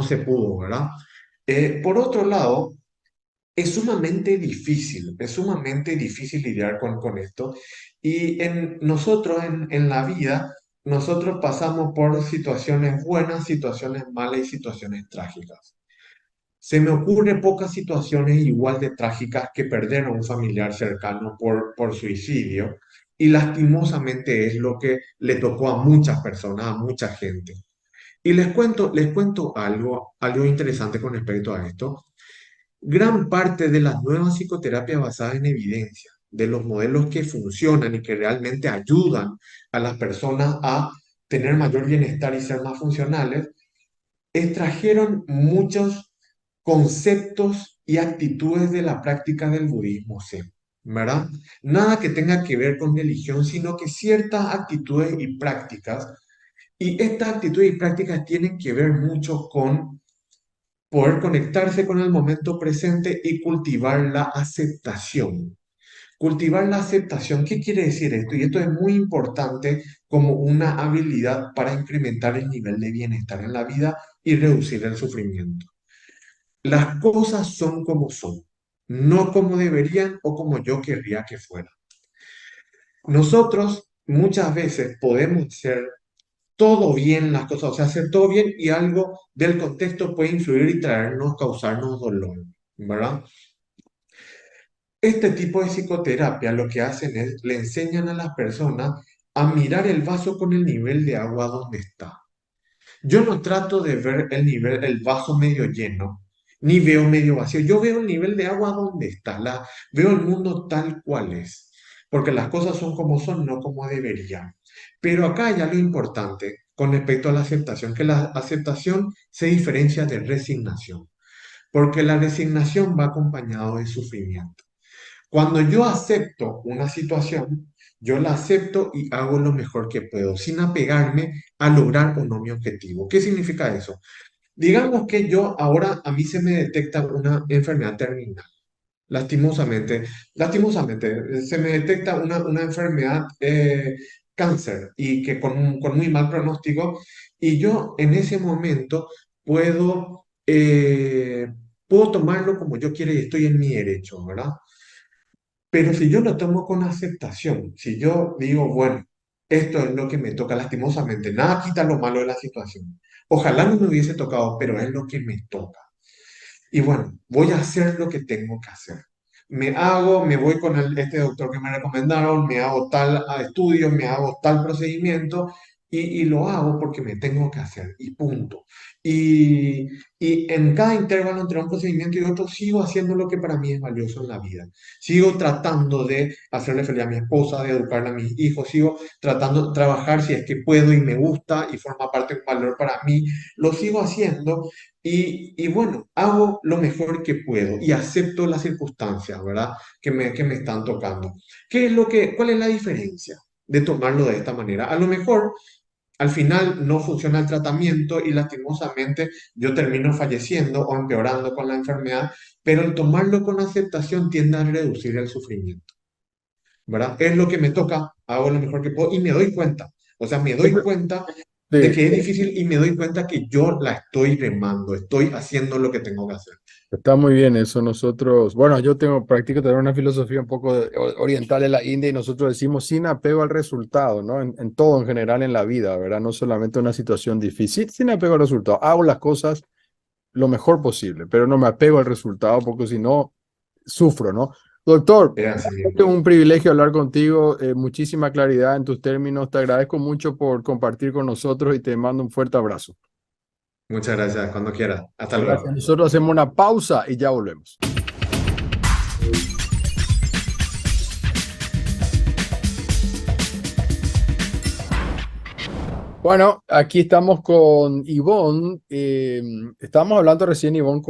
se pudo, ¿verdad? Por otro lado, es sumamente difícil lidiar con esto. Y nosotros en la vida nosotros pasamos por situaciones buenas, situaciones malas y situaciones trágicas. Se me ocurren pocas situaciones igual de trágicas que perder a un familiar cercano por suicidio, y lastimosamente es lo que le tocó a muchas personas, a mucha gente. Y les cuento algo interesante con respecto a esto. Gran parte de las nuevas psicoterapias basadas en evidencia, de los modelos que funcionan y que realmente ayudan a las personas a tener mayor bienestar y ser más funcionales, extrajeron muchos conceptos y actitudes de la práctica del budismo zen, ¿verdad? Nada que tenga que ver con religión, sino que ciertas actitudes y prácticas, y estas actitudes y prácticas tienen que ver mucho con poder conectarse con el momento presente y cultivar la aceptación. Cultivar la aceptación, ¿qué quiere decir esto? Y esto es muy importante como una habilidad para incrementar el nivel de bienestar en la vida y reducir el sufrimiento. Las cosas son como son, no como deberían o como yo querría que fueran. Nosotros muchas veces podemos hacer todo bien las cosas, o sea, hacer todo bien, y algo del contexto puede influir y traernos, causarnos dolor, ¿verdad? Este tipo de psicoterapia lo que hacen es, le enseñan a las personas a mirar el vaso con el nivel de agua donde está. Yo no trato de ver el vaso medio lleno, ni veo medio vacío. Yo veo el nivel de agua donde está, veo el mundo tal cual es, porque las cosas son como son, no como deberían. Pero acá hay algo importante con respecto a la aceptación, que la aceptación se diferencia de resignación, porque la resignación va acompañado de sufrimiento. Cuando yo acepto una situación, yo la acepto y hago lo mejor que puedo, sin apegarme a lograr o no mi objetivo. ¿Qué significa eso? Digamos que yo ahora a mí se me detecta una enfermedad terminal. Lastimosamente, lastimosamente, se me detecta una enfermedad, cáncer, y que con muy mal pronóstico, y yo en ese momento puedo, puedo tomarlo como yo quiera y estoy en mi derecho, ¿verdad? Pero si yo lo tomo con aceptación, si yo digo, bueno, esto es lo que me toca lastimosamente, nada quita lo malo de la situación. Ojalá no me hubiese tocado, pero es lo que me toca. Y bueno, voy a hacer lo que tengo que hacer. Me voy con este doctor que me recomendaron, me hago tal estudio, me hago tal procedimiento, y lo hago porque me tengo que hacer y punto. Y, y en cada intervalo entre un procedimiento y otro sigo haciendo lo que para mí es valioso en la vida. Sigo tratando de hacerle feliz a mi esposa, de educar a mis hijos, sigo tratando de trabajar si es que puedo y me gusta y forma parte de un valor para mí, lo sigo haciendo. Y bueno, hago lo mejor que puedo y acepto las circunstancias, ¿verdad? Que me están tocando. ¿Cuál es la diferencia de tomarlo de esta manera? A lo mejor al final no funciona el tratamiento y lastimosamente yo termino falleciendo o empeorando con la enfermedad, pero el tomarlo con aceptación tiende a reducir el sufrimiento, ¿verdad? Es lo que me toca, hago lo mejor que puedo y me doy cuenta. O sea, me doy cuenta de Sí, que es difícil y me doy cuenta que yo la estoy remando, estoy haciendo lo que tengo que hacer. está muy bien eso. Nosotros, bueno, yo practico tener una filosofía un poco oriental en la India, y nosotros decimos sin apego al resultado, ¿no? En todo en general en la vida, ¿verdad? No solamente una situación difícil, sin apego al resultado. Hago las cosas lo mejor posible, pero no me apego al resultado porque si no, sufro, ¿no? Doctor, Es así es mismo. un privilegio hablar contigo, muchísima claridad en tus términos. Te agradezco mucho por compartir con nosotros y te mando un fuerte abrazo. Muchas gracias, cuando quiera. Hasta Gracias. luego. Nosotros hacemos una pausa y ya volvemos. Bueno, aquí estamos con Ivonne. Estábamos hablando recién, Ivonne,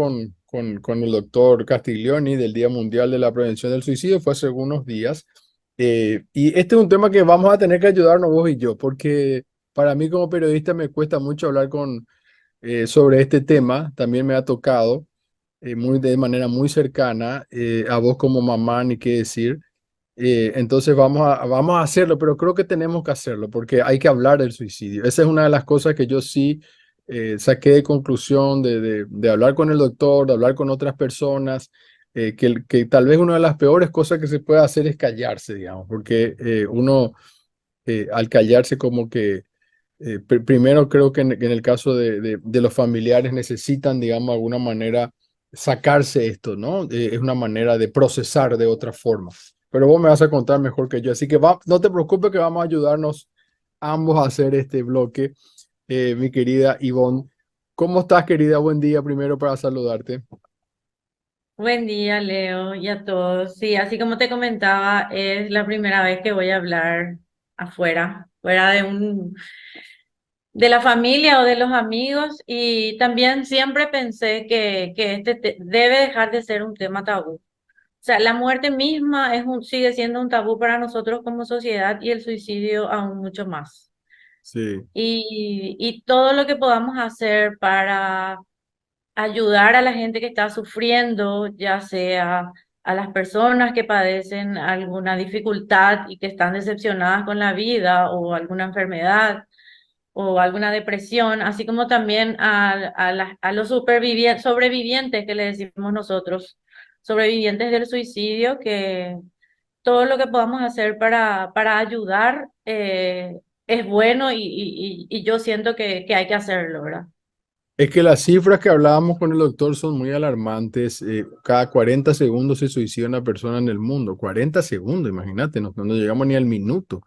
con el doctor Castiglioni del Día Mundial de la Prevención del Suicidio. Fue hace algunos días. Y este es un tema que vamos a tener que ayudarnos vos y yo, porque para mí como periodista me cuesta mucho hablar sobre este tema. También me ha tocado de manera muy cercana, a vos como mamá, ni qué decir. Entonces vamos a hacerlo, pero creo que tenemos que hacerlo porque hay que hablar del suicidio. Esa es una de las cosas que yo sí saqué de conclusión de hablar con el doctor, de hablar con otras personas, que tal vez una de las peores cosas que se puede hacer es callarse, digamos, porque uno al callarse como que Primero creo que en el caso de los familiares necesitan, digamos, de alguna manera sacarse esto, ¿no? Es una manera de procesar de otra forma. Pero vos me vas a contar mejor que yo, así que no te preocupes que vamos a ayudarnos ambos a hacer este bloque, mi querida Ivonne. ¿Cómo estás, querida? Buen día primero para saludarte. Buen día, Leo, y a todos. Sí, así como te comentaba, es la primera vez que voy a hablar afuera, fuera de la familia o de los amigos, y también siempre pensé que debe dejar de ser un tema tabú. O sea, la muerte misma sigue siendo un tabú para nosotros como sociedad y el suicidio aún mucho más. Sí. Y todo lo que podamos hacer para ayudar a la gente que está sufriendo, ya sea a las personas que padecen alguna dificultad y que están decepcionadas con la vida o alguna enfermedad o alguna depresión, así como también a los sobrevivientes que le decimos nosotros, sobrevivientes del suicidio, que todo lo que podamos hacer para ayudar es bueno y yo siento que hay que hacerlo, ¿verdad? Es que las cifras que hablábamos con el doctor son muy alarmantes. Cada 40 segundos se suicida una persona en el mundo. 40 segundos, imagínate, no llegamos ni al minuto.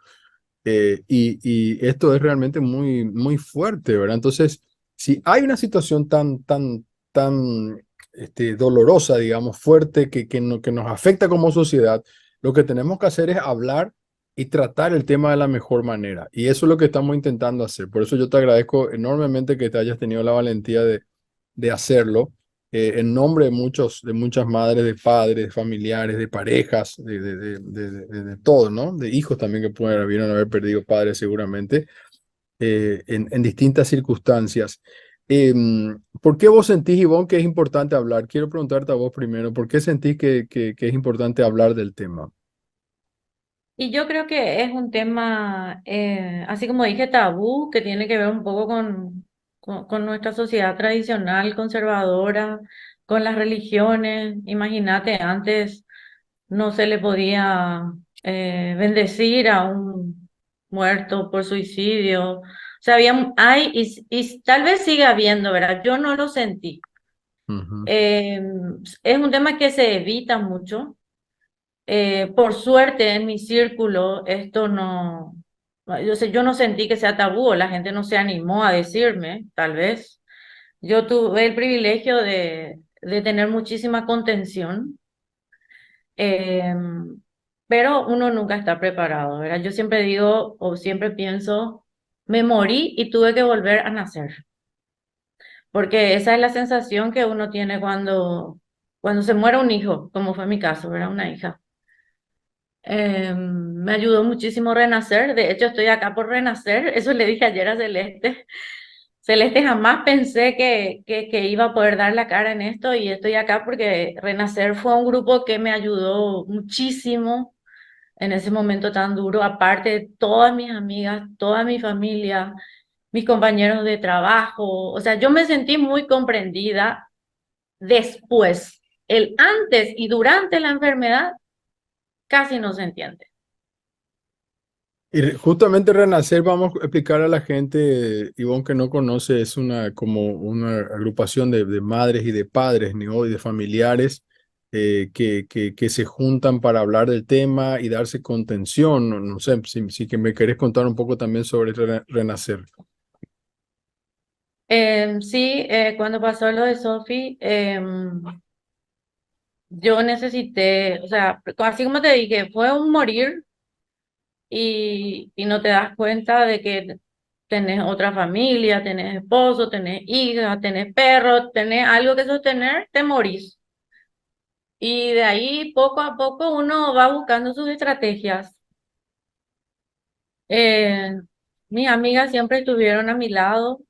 Y esto es realmente muy, muy fuerte, ¿verdad? Entonces, si hay una situación tan dolorosa, digamos, fuerte, que nos afecta como sociedad, lo que tenemos que hacer es hablar y tratar el tema de la mejor manera. Y eso es lo que estamos intentando hacer. Por eso yo te agradezco enormemente que te hayas tenido la valentía de hacerlo. En nombre de muchas madres, de padres, de familiares, de parejas, de todo, ¿no? De hijos también que pudieron haber perdido padres seguramente, en distintas circunstancias. ¿Por qué vos sentís, Ivonne, que es importante hablar? Quiero preguntarte a vos primero, ¿por qué sentís que es importante hablar del tema? Y yo creo que es un tema, así como dije, tabú, que tiene que ver un poco con nuestra sociedad tradicional, conservadora, con las religiones. Imagínate, antes no se le podía bendecir a un muerto por suicidio. O sea, y tal vez siga habiendo, ¿verdad? Yo no lo sentí. Ujú, Eh, es un tema que se evita mucho. Por suerte en mi círculo esto no, yo no sentí que sea tabú, o la gente no se animó a decirme, tal vez. Yo tuve el privilegio de tener muchísima contención, eh, pero uno nunca está preparado, ¿verdad? Yo siempre digo o siempre pienso, me morí y tuve que volver a nacer, porque esa es la sensación que uno tiene cuando se muere un hijo, como fue mi caso, ¿verdad? Una hija. Me ayudó muchísimo renacer. De hecho, estoy acá por renacer. Eso le dije ayer a Celeste. Celeste, jamás pensé que iba a poder dar la cara en esto y estoy acá porque Renacer fue un grupo que me ayudó muchísimo en ese momento tan duro. Aparte de todas mis amigas, toda mi familia, mis compañeros de trabajo. O sea, yo me sentí muy comprendida después. El antes y durante la enfermedad casi no se entiende. Y justamente Renacer, vamos a explicar a la gente, Ivonne, que no conoce, es como una agrupación de madres y de padres, ¿no? Y de familiares que se juntan para hablar del tema y darse contención. No sé, si que me querés contar un poco también sobre Renacer. Sí, cuando pasó lo de Sophie, yo necesité, o sea, así como te dije, fue un morir y no te das cuenta de que tenés otra familia, tenés esposo, tenés hija, tenés perro, tenés algo que sostener, te morís. Y de ahí poco a poco uno va buscando sus estrategias. Eh, Mis amigas siempre estuvieron a mi lado,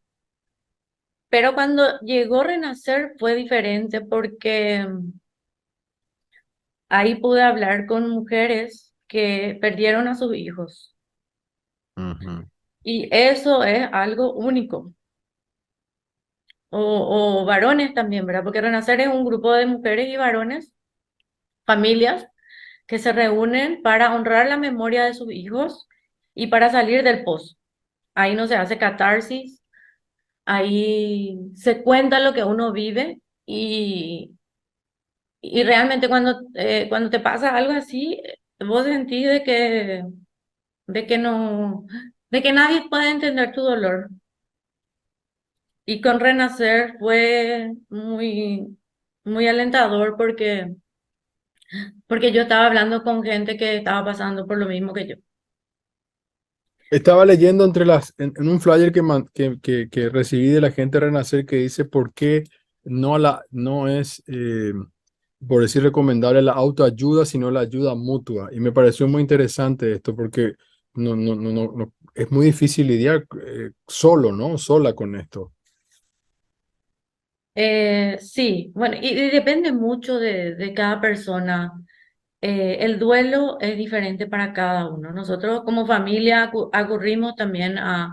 pero cuando llegó Renacer fue diferente porque ahí pude hablar con mujeres que perdieron a sus hijos Ujú, y eso es algo único. O varones también, ¿verdad? Porque Renacer es un grupo de mujeres y varones, familias, que se reúnen para honrar la memoria de sus hijos y para salir del pozo. Ahí no se hace catarsis, ahí se cuenta lo que uno vive y realmente cuando te pasa algo así, vos sentís de que no, de que nadie puede entender tu dolor. Y con Renacer fue muy alentador porque yo estaba hablando con gente que estaba pasando por lo mismo que yo. Estaba leyendo en un flyer que recibí de la gente de Renacer que dice por qué no es, por decir, recomendable la autoayuda, sino la ayuda mutua. Y me pareció muy interesante esto porque es muy difícil lidiar solo, ¿no? Sola con esto. Sí, bueno, y depende mucho de cada persona. El duelo es diferente para cada uno. Nosotros como familia acurrimos también a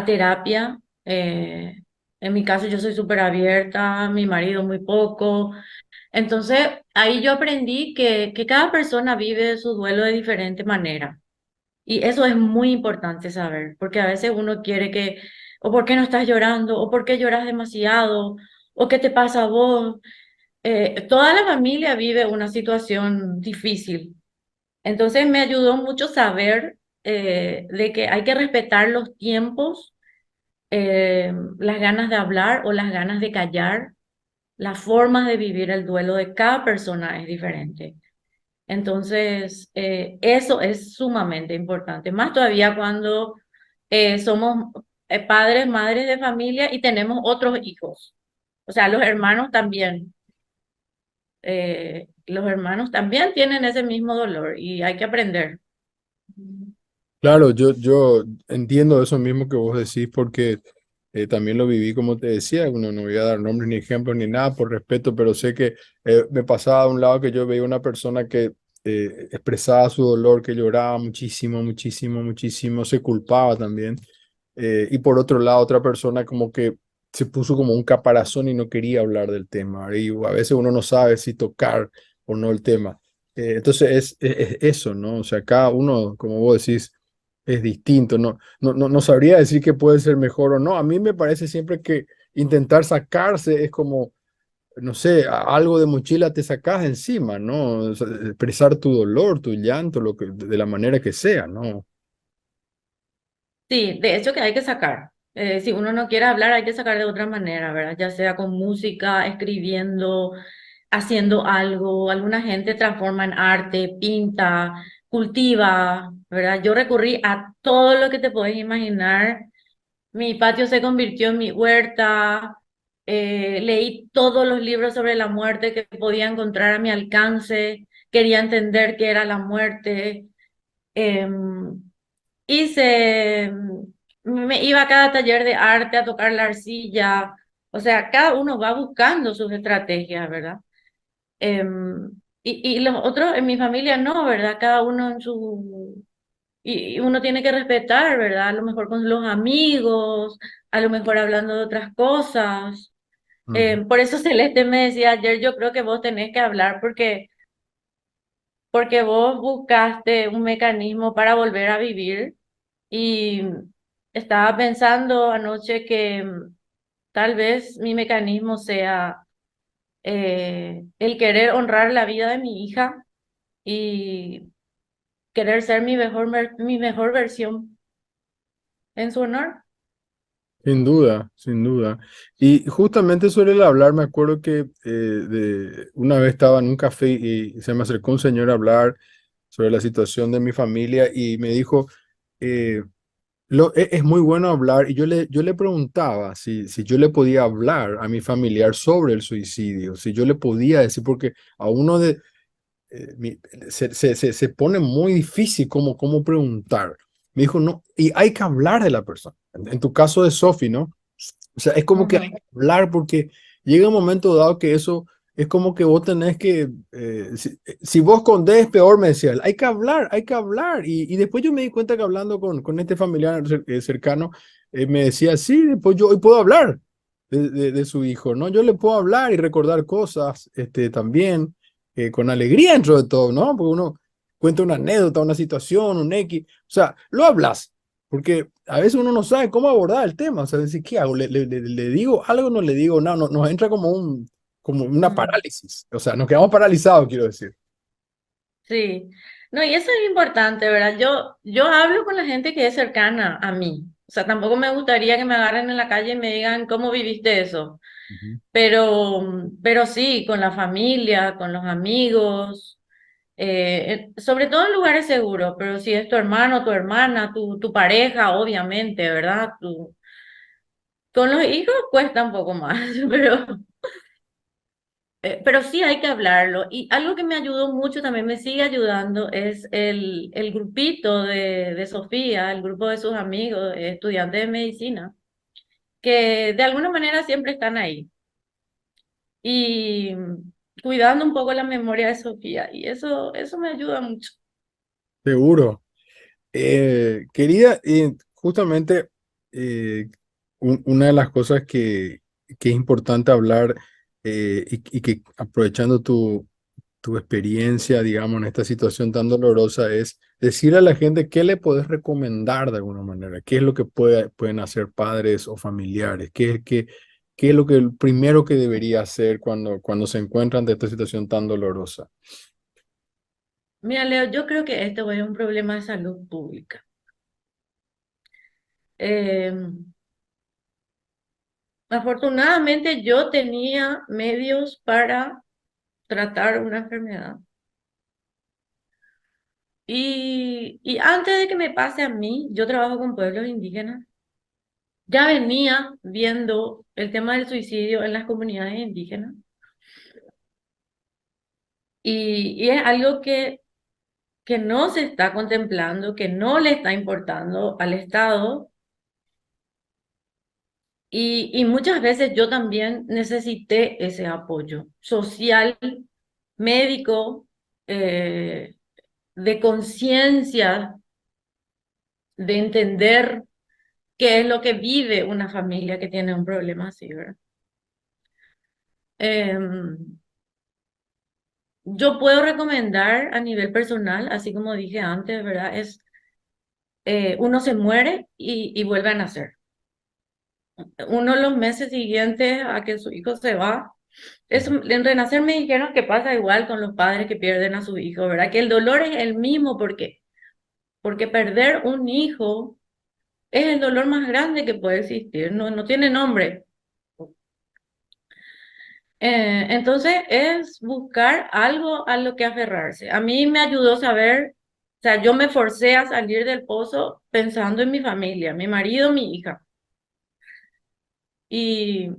terapia. En mi caso yo soy súper abierta, mi marido muy poco. Entonces ahí yo aprendí que cada persona vive su duelo de diferente manera. Y eso es muy importante saber, porque a veces uno quiere o por qué no estás llorando, o por qué lloras demasiado, o qué te pasa a vos. Toda la familia vive una situación difícil. Entonces me ayudó mucho saber de que hay que respetar los tiempos, las ganas de hablar o las ganas de callar, las formas de vivir el duelo de cada persona es diferente. Entonces, eso es sumamente importante, más todavía cuando somos padres, madres de familia y tenemos otros hijos. O sea, los hermanos también tienen ese mismo dolor y hay que aprender. Claro, yo entiendo eso mismo que vos decís porque también lo viví como te decía, no voy a dar nombres ni ejemplos ni nada por respeto, pero sé que me pasaba a un lado que yo veía una persona que expresaba su dolor, que lloraba muchísimo, muchísimo, muchísimo, se culpaba también. Y por otro lado, otra persona como que se puso como un caparazón y no quería hablar del tema. Y a veces uno no sabe si tocar o no el tema. Entonces es eso, ¿no? O sea, cada uno, como vos decís, es distinto. No sabría decir que puede ser mejor o no. A mí me parece siempre que intentar sacarse es como, no sé, algo de mochila te sacas de encima, ¿no? O sea, expresar tu dolor, tu llanto, de la manera que sea, ¿no? Sí, de hecho que hay que sacar. Si uno no quiere hablar, hay que sacar de otra manera, ¿verdad? Ya sea con música, escribiendo, haciendo algo. Alguna gente transforma en arte, pinta, cultiva, ¿verdad? Yo recurrí a todo lo que te puedes imaginar. Mi patio se convirtió en mi huerta. Leí todos los libros sobre la muerte que podía encontrar a mi alcance. Quería entender qué era la muerte. Em, me iba a cada taller de arte a tocar la arcilla. O sea, cada uno va buscando sus estrategias, ¿verdad? Y los otros en mi familia no, ¿verdad? Cada uno en su... Y uno tiene que respetar, ¿verdad? A lo mejor con los amigos, a lo mejor hablando de otras cosas. Ujú. Por eso Celeste me decía ayer, yo creo que vos tenés que hablar porque vos buscaste un mecanismo para volver a vivir y estaba pensando anoche que tal vez mi mecanismo sea el querer honrar la vida de mi hija y querer ser mi mejor versión en su honor. Sin duda, sin duda. Y justamente sobre el hablar, me acuerdo que una vez estaba en un café y se me acercó un señor a hablar sobre la situación de mi familia y me dijo, eh, es muy bueno hablar. Y yo le preguntaba si yo le podía hablar a mi familiar sobre el suicidio, si yo le podía decir, porque a uno se pone muy difícil cómo preguntar. Me dijo, no, y hay que hablar de la persona. En tu caso de Sophie, ¿no? O sea, es como que hay Ujú. que hablar porque llega un momento dado que eso es como que vos tenés que, si vos escondés es peor, me decía él, hay que hablar, hay que hablar. Y después yo me di cuenta que hablando con este familiar cercano, me decía, sí, después yo hoy puedo hablar de su hijo, ¿no? Yo le puedo hablar y recordar cosas también, con alegría dentro de todo, ¿no? Porque uno cuenta una anécdota, una situación, un X, o sea, lo hablas, porque a veces uno no sabe cómo abordar el tema, o sea, decir, ¿qué hago? ¿Le digo algo? ¿No le digo nada? No, nos entra como una Mm, parálisis, o sea, nos quedamos paralizados, quiero decir. sí, no, y eso es importante, ¿verdad? Yo hablo con la gente que es cercana a mí. O sea, tampoco me gustaría que me agarren en la calle y me digan, ¿cómo viviste eso? Ujú. Pero sí, con la familia, con los amigos, sobre todo en lugares seguros, pero si es tu hermano, tu hermana, tu pareja, obviamente, ¿verdad? Con los hijos cuesta un poco más, pero sí hay que hablarlo. Y algo que me ayudó mucho, también me sigue ayudando, es el grupito de Sofía, el grupo de sus amigos, estudiantes de medicina, que de alguna manera siempre están ahí. Y cuidando un poco la memoria de Sofía. Y eso me ayuda mucho. Seguro. Querida, justamente una de las cosas que es importante hablar y que aprovechando tu experiencia, digamos, en esta situación tan dolorosa es decirle a la gente qué le puedes recomendar de alguna manera, qué es lo que pueden hacer padres o familiares, qué es lo que el primero que debería hacer cuando se encuentran de esta situación tan dolorosa. Mira, Leo, yo creo que esto es un problema de salud pública. Eh, Afortunadamente yo tenía medios para tratar una enfermedad. Y antes de que me pase a mí, yo trabajo con pueblos indígenas, ya venía viendo el tema del suicidio en las comunidades indígenas. Y es algo que no se está contemplando, que no le está importando al Estado. Y muchas veces yo también necesité ese apoyo social, médico, eh, de conciencia, de entender qué es lo que vive una familia que tiene un problema así, ¿verdad? Em, yo puedo recomendar a nivel personal, así como dije antes, ¿verdad? Uno se muere y vuelve a nacer. Uno los meses siguientes a que su hijo se va. En Renacer me dijeron que pasa igual con los padres que pierden a su hijo, ¿verdad? Que el dolor es el mismo porque perder un hijo es el dolor más grande que puede existir, no tiene nombre. Entonces es buscar algo a lo que aferrarse. A mí me ayudó saber, o sea, yo me forcé a salir del pozo pensando en mi familia, mi marido, mi hija. Y,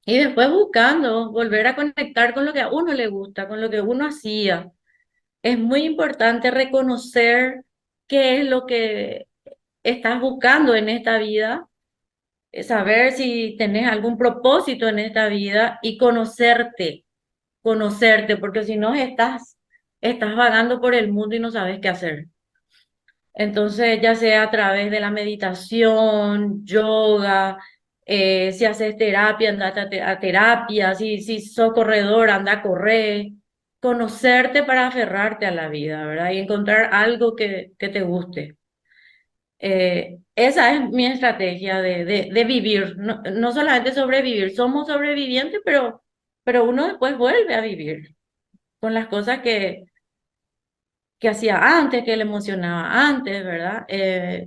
y después buscando volver a conectar con lo que a uno le gusta, con lo que uno hacía. Es muy importante reconocer qué es lo que estás buscando en esta vida, saber si tenés algún propósito en esta vida y conocerte, porque si no estás vagando por el mundo y no sabes qué hacer. Entonces, ya sea a través de la meditación, yoga, si haces terapia, anda a terapia, si sos corredor, anda a correr, conocerte para aferrarte a la vida, ¿verdad? Y encontrar algo que te guste. Esa es mi estrategia de vivir, no solamente sobrevivir, somos sobrevivientes, pero uno después vuelve a vivir con las cosas que hacía antes, que le emocionaba antes, ¿verdad?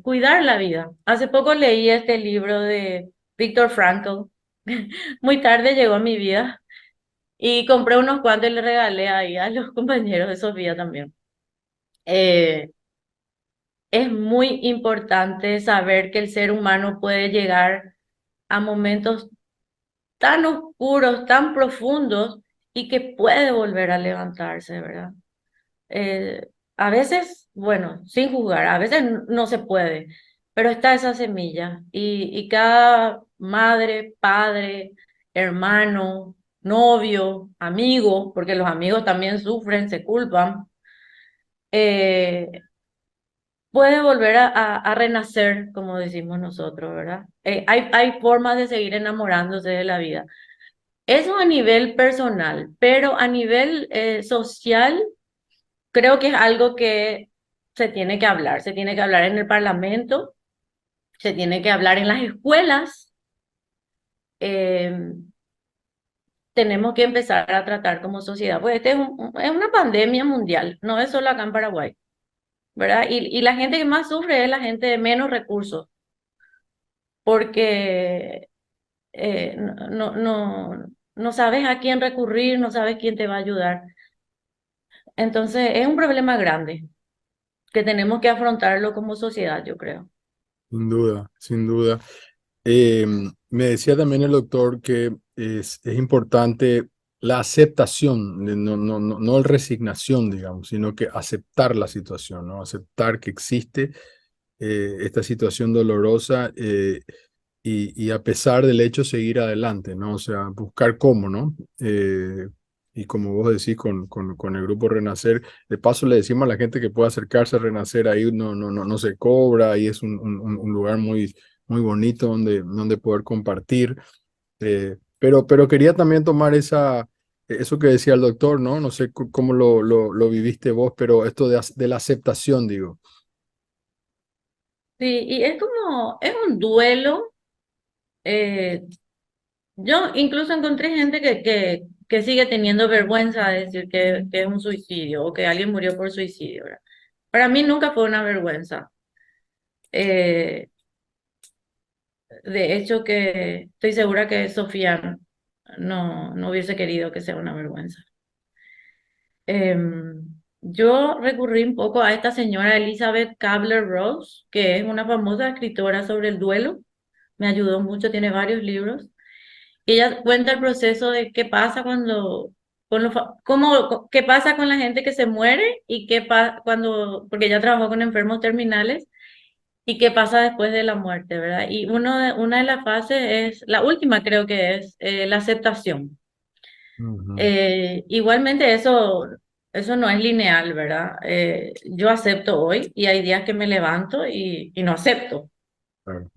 Cuidar la vida. Hace poco leí este libro de Viktor Frankl, muy tarde llegó a mi vida y compré unos cuantos y le regalé ahí a los compañeros de Sofía también. Eh, es muy importante saber que el ser humano puede llegar a momentos tan oscuros, tan profundos y que puede volver a levantarse, ¿verdad? Eh, a veces, bueno, sin juzgar, a veces no se puede, pero está esa semilla y cada madre, padre, hermano, novio, amigo, porque los amigos también sufren, se culpan, eh, puede volver a renacer, como decimos nosotros, ¿verdad? Hay formas de seguir enamorándose de la vida. Eso a nivel personal, pero a nivel social, creo que es algo que se tiene que hablar en el Parlamento, se tiene que hablar en las escuelas. eh, Tenemos que empezar a tratar como sociedad, pues es una pandemia mundial, no es solo acá en Paraguay, ¿verdad? Y la gente que más sufre es la gente de menos recursos, porque no sabes a quién recurrir, no sabes quién te va a ayudar. Entonces, es un problema grande que tenemos que afrontarlo como sociedad, yo creo. Sin duda, sin duda. Me decía también el doctor que es importante la aceptación, no el resignación, digamos, sino que aceptar la situación, ¿no? Aceptar que existe esta situación dolorosa y a pesar del hecho seguir adelante, ¿no? O sea, buscar cómo, ¿no? Y como vos decís con el grupo Renacer, de paso le decimos a la gente que puede acercarse a Renacer, ahí no se cobra, ahí es un lugar muy bonito donde poder compartir. Pero quería también tomar eso que decía el doctor, ¿no? No sé cómo lo viviste vos, pero esto de la aceptación, digo. Sí, y es como, es un duelo. eh, yo incluso encontré gente que sigue teniendo vergüenza de decir que es un suicidio o que alguien murió por suicidio, ¿verdad? Para mí nunca fue una vergüenza. Eh, de hecho, que estoy segura que Sofía no hubiese querido que sea una vergüenza. Yo recurrí un poco a esta señora Elizabeth Kubler-Ross, que es una famosa escritora sobre el duelo. Me ayudó mucho, tiene varios libros. Ella cuenta el proceso de qué pasa qué pasa con la gente que se muere y qué pasa porque ella trabajó con enfermos terminales y qué pasa después de la muerte, ¿verdad? Y una de las fases es, la última creo que es la aceptación. Ujú. Igualmente eso no es lineal, ¿verdad? Yo acepto hoy y hay días que me levanto y no acepto. Claro.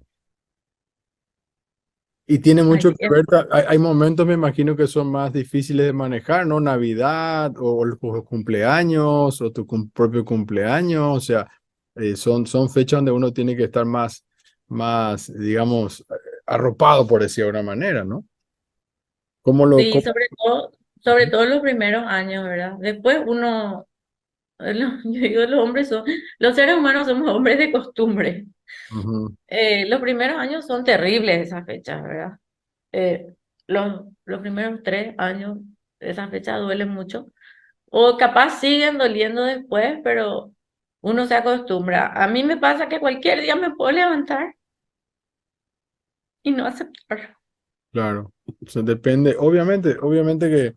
Y tiene mucho Ay, que ver, hay momentos, me imagino, que son más difíciles de manejar, ¿no? Navidad o los cumpleaños o tu propio cumpleaños, o sea, son fechas donde uno tiene que estar digamos, arropado, por decir de una manera, ¿no? ¿Cómo lo, sí, cómo- sobre todo los primeros años, ¿verdad? Después yo digo, los seres humanos somos hombres de costumbre. Ujú, Los primeros años son terribles esas fechas, ¿verdad? Los primeros 3 años, esas fechas duelen mucho. O capaz siguen doliendo después, pero uno se acostumbra. A mí me pasa que cualquier día me puedo levantar y no aceptar. claro, o sea, depende, obviamente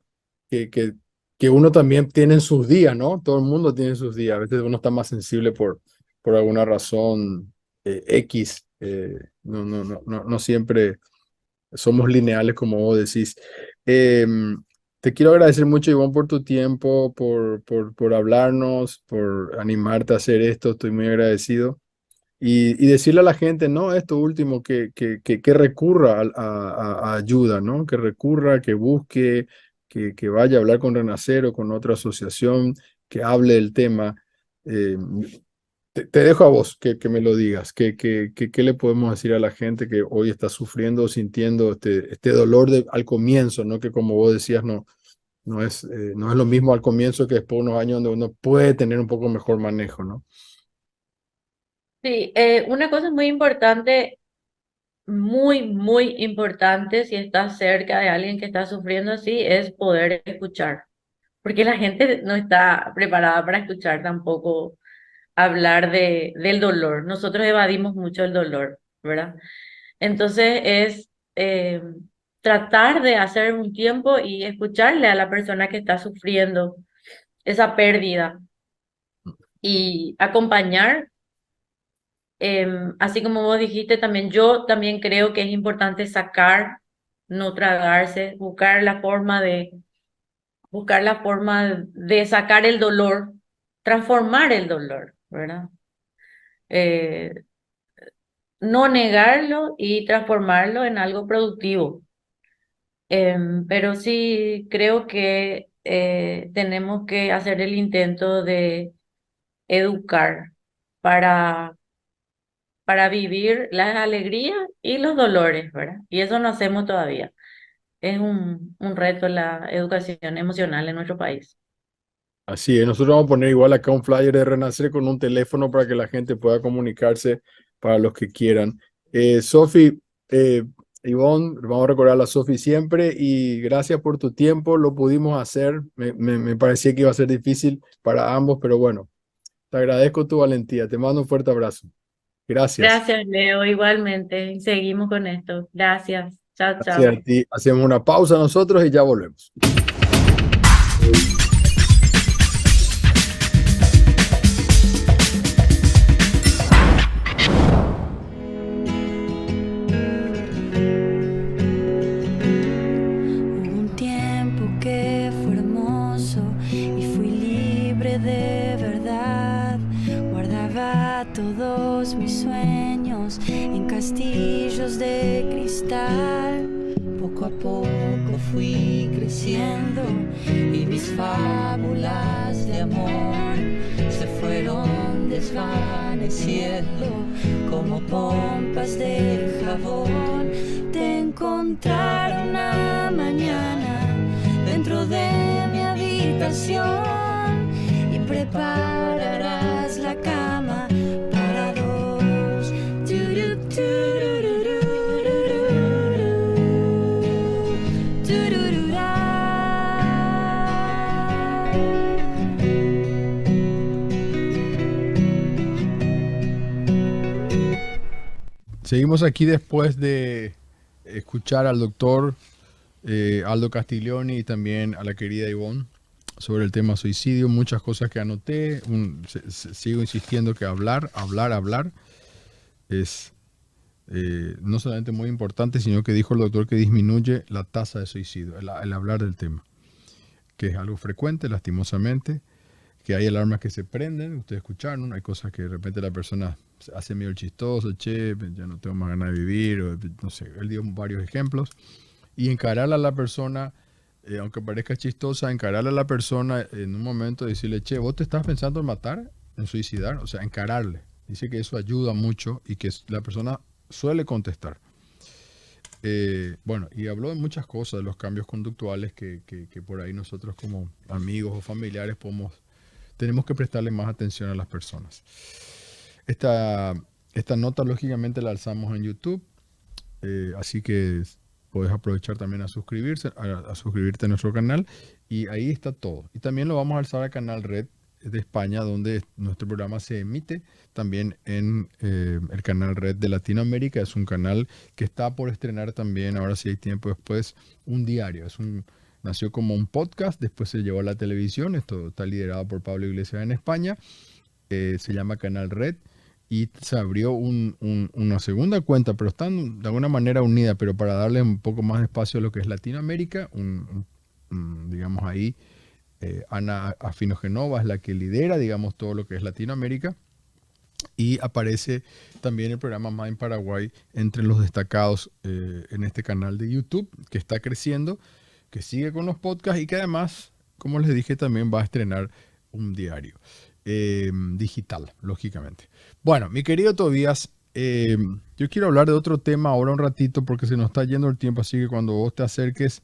que uno también tiene sus días, ¿no? Todo el mundo tiene sus días, a veces uno está más sensible por alguna razón X, no siempre somos lineales como vos decís. Te quiero agradecer mucho, Iván, por tu tiempo, por hablarnos, por animarte a hacer esto, estoy muy agradecido. Y decirle a la gente, no, esto último, que recurra a ayuda, ¿no? Que recurra, que busque, que vaya a hablar con Renacer o con otra asociación, que hable del tema. Eh, te dejo a vos que me lo digas. ¿Qué le podemos decir a la gente que hoy está sufriendo o sintiendo este dolor al comienzo, ¿no? Que como vos decías, no es lo mismo al comienzo que después de unos años donde uno puede tener un poco mejor manejo, ¿no? Sí, una cosa muy importante, muy importante, si estás cerca de alguien que está sufriendo así, es poder escuchar. Porque la gente no está preparada para escuchar tampoco hablar del dolor. Nosotros evadimos mucho el dolor, ¿verdad? Entonces es tratar de hacer un tiempo y escucharle a la persona que está sufriendo esa pérdida y acompañar. Así como vos dijiste, también yo también creo que es importante sacar, no tragarse, buscar la forma de sacar el dolor, transformar el dolor, ¿verdad? Eh, no negarlo y transformarlo en algo productivo. Pero sí creo que tenemos que hacer el intento de educar para, para vivir las alegrías y los dolores, ¿verdad? Y eso no hacemos todavía. Es un reto la educación emocional en nuestro país. Así es, nosotros vamos a poner igual acá un flyer de Renacer con un teléfono para que la gente pueda comunicarse para los que quieran. Sofi, Ivonne, vamos a recordar a Sofi siempre y gracias por tu tiempo, lo pudimos hacer, me parecía que iba a ser difícil para ambos, pero bueno, te agradezco tu valentía, te mando un fuerte abrazo. Gracias. Gracias, Leo, igualmente. Seguimos con esto. Gracias. Chao, Gracias chao. a ti. Hacemos una pausa nosotros y ya volvemos. Hubo un tiempo que fue hermoso y fui libre de verdad. Guardaba todos mis sueños en castillos de cristal. Poco a poco fui creciendo y mis fábulas de amor se fueron desvaneciendo como pompas de jabón. Te encontraré una mañana dentro de mi habitación y prepararás la cama para dos. Tururú, tururú, turururá. Seguimos aquí después de escuchar al doctor Aldo Castiglioni y también a la querida Ivonne sobre el tema suicidio. Muchas cosas que anoté. Sigo insistiendo que hablar es no solamente muy importante, sino que dijo el doctor que disminuye la tasa de suicidio, el hablar del tema, que es algo frecuente, lastimosamente, que hay alarmas que se prenden, ustedes escucharon, hay cosas que de repente la persona hace medio chistoso, che, ya no tengo más ganas de vivir, o, no sé, él dio varios ejemplos, y encarar a la persona, aunque parezca chistosa, encarar a la persona en un momento, decirle, che, ¿vos te estás pensando en matar, en suicidar? O sea, encararle. Dice que eso ayuda mucho y que la persona suele contestar. Bueno, y habló de muchas cosas, de los cambios conductuales que por ahí nosotros como amigos o familiares tenemos que prestarle más atención a las personas. Esta nota lógicamente la alzamos en YouTube, así que puedes aprovechar también a suscribirte a nuestro canal y ahí está todo. Y también lo vamos a alzar al canal Red de España, donde nuestro programa se emite también en el canal Red de Latinoamérica. Es un canal que está por estrenar también, ahora si hay tiempo después, un diario. Nació como un podcast, después se llevó a la televisión. Esto está liderado por Pablo Iglesias en España. Se llama Canal Red y se abrió una segunda cuenta, pero están de alguna manera unidas, pero para darle un poco más de espacio a lo que es Latinoamérica, digamos ahí, Ana Afinogenova es la que lidera, digamos, todo lo que es Latinoamérica. Y aparece también el programa Mind Paraguay entre los destacados en este canal de YouTube, que está creciendo, que sigue con los podcasts y que además, como les dije, también va a estrenar un diario digital, lógicamente. Bueno, mi querido Tobías, yo quiero hablar de otro tema ahora un ratito porque se nos está yendo el tiempo, así que cuando vos te acerques,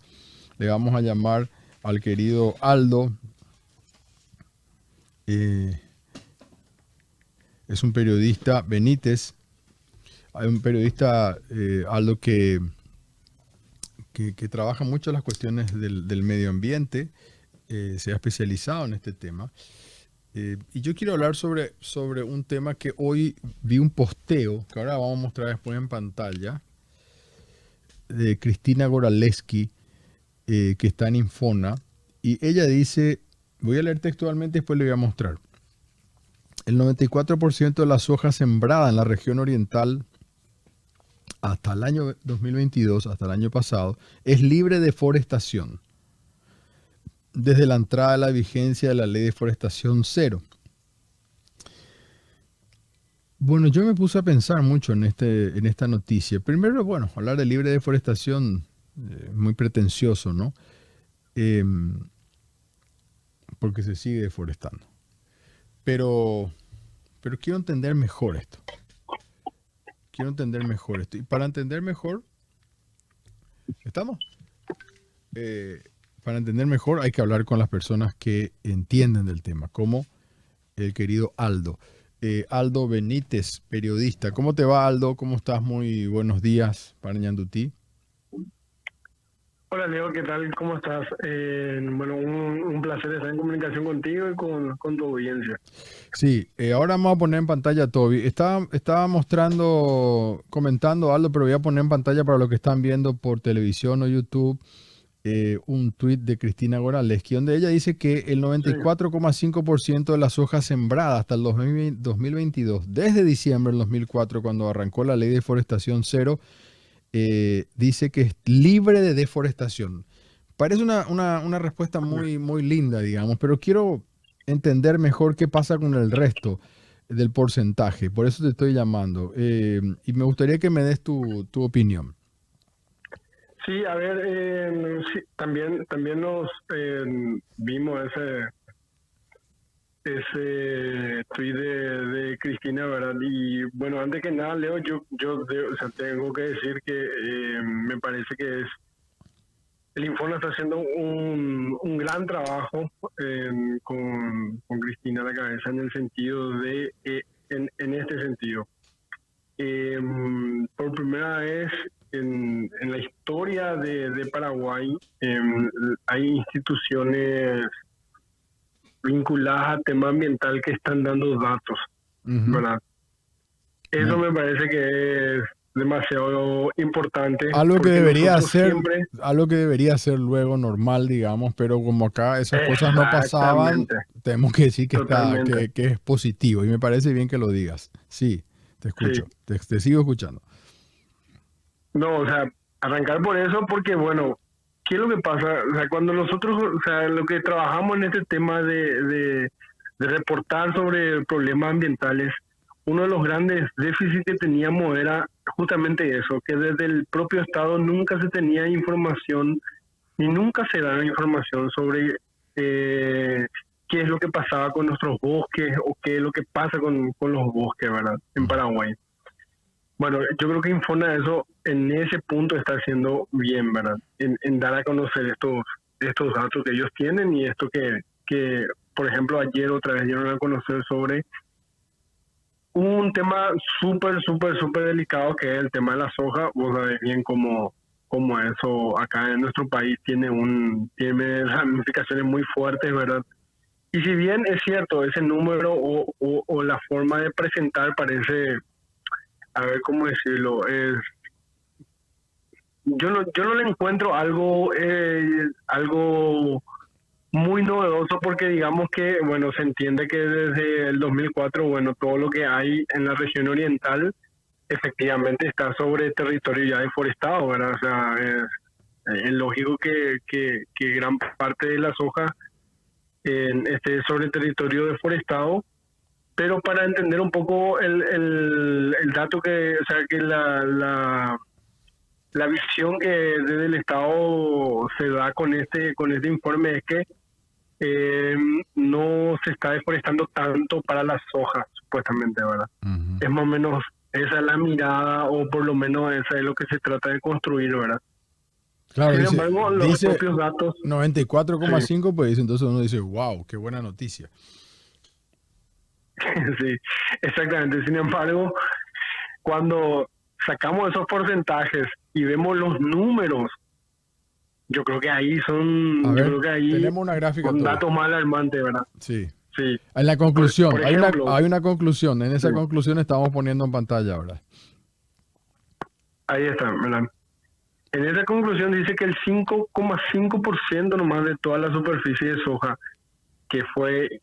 le vamos a llamar al querido Aldo. Es un periodista, Benítez, hay un periodista, Aldo, que trabaja mucho las cuestiones del medio ambiente, se ha especializado en este tema. Y yo quiero hablar sobre un tema que hoy vi un posteo, que ahora vamos a mostrar después en pantalla, de Cristina Goraleski, que está en Infona, y ella dice, voy a leer textualmente y después le voy a mostrar. El 94% de la soja sembrada en la región oriental hasta el año 2022, hasta el año pasado, es libre de deforestación, desde la entrada a la vigencia de la ley de deforestación cero. Bueno, yo me puse a pensar mucho en esta noticia. Primero, bueno, hablar de libre deforestación muy pretencioso, ¿no? Porque se sigue deforestando. Pero pero quiero entender mejor esto. Y para entender mejor, ¿estamos? Para entender mejor hay que hablar con las personas que entienden del tema, como el querido Aldo. Aldo Benítez, periodista. ¿Cómo te va, Aldo? ¿Cómo estás? Muy buenos días, Parañandutí. Hola Leo, ¿qué tal? ¿Cómo estás? Bueno, un placer estar en comunicación contigo y con tu audiencia. Sí, ahora vamos a poner en pantalla a Toby. Estaba comentando Aldo, pero voy a poner en pantalla para los que están viendo por televisión o YouTube un tuit de Cristina Goraleski, donde ella dice que el 94,5% de las soja sembradas hasta el 2022, desde diciembre del 2004, cuando arrancó la ley de deforestación cero, dice que es libre de deforestación. Parece una respuesta muy, muy linda, digamos, pero quiero entender mejor qué pasa con el resto del porcentaje. Por eso te estoy llamando. Y me gustaría que me des tu opinión. Sí, a ver, sí, también nos vimos ese tweet de Cristina, ¿verdad? Y bueno, antes que nada, Leo, yo o sea, tengo que decir que me parece que el Infona está haciendo un gran trabajo con Cristina a la cabeza en el sentido de, en este sentido. Por primera vez en la historia de Paraguay hay instituciones vinculadas a tema ambiental que están dando datos, ¿verdad? Eso me parece que es demasiado importante. Algo que debería ser luego normal, digamos, pero como acá esas cosas no pasaban, tenemos que decir que que es positivo, y me parece bien que lo digas. Sí, te escucho, sí. Te sigo escuchando. No, o sea, arrancar por eso, porque bueno, ¿qué es lo que pasa? O sea, cuando nosotros, o sea, lo que trabajamos en este tema de reportar sobre problemas ambientales, uno de los grandes déficits que teníamos era justamente eso, que desde el propio Estado nunca se tenía información, ni nunca se daba información sobre qué es lo que pasaba con nuestros bosques o qué es lo que pasa con los bosques, ¿verdad? En Paraguay. Bueno, yo creo que Infona eso en ese punto está haciendo bien, ¿verdad? En dar a conocer estos datos que ellos tienen y esto que por ejemplo, ayer otra vez dieron a conocer sobre un tema súper delicado, que es el tema de la soja. Vos sabés bien cómo eso acá en nuestro país tiene ramificaciones muy fuertes, ¿verdad? Y si bien es cierto, ese número o la forma de presentar parece, a ver cómo decirlo, yo no le encuentro algo muy novedoso, porque digamos que, bueno, se entiende que desde el 2004, bueno, todo lo que hay en la región oriental efectivamente está sobre territorio ya deforestado, ¿verdad? O sea, es lógico que gran parte de la soja esté sobre territorio deforestado, pero para entender un poco el dato o sea, que la visión que desde el Estado se da con este informe es que no se está deforestando tanto para las sojas, supuestamente, ¿verdad? Uh-huh. Es más o menos esa es la mirada, o por lo menos esa es lo que se trata de construir, ¿verdad? Claro, sin embargo, los propios datos 94,5, pues entonces uno dice, wow, qué buena noticia. Sí, exactamente. Sin embargo, cuando sacamos esos porcentajes y vemos los números, yo creo que ahí tenemos una gráfica con datos más alarmantes, ¿verdad? Sí. Sí. En la conclusión, por ejemplo, hay una conclusión. En esa conclusión estamos poniendo en pantalla ahora. Ahí está, ¿verdad? En esa conclusión dice que el 5,5% nomás de toda la superficie de soja que fue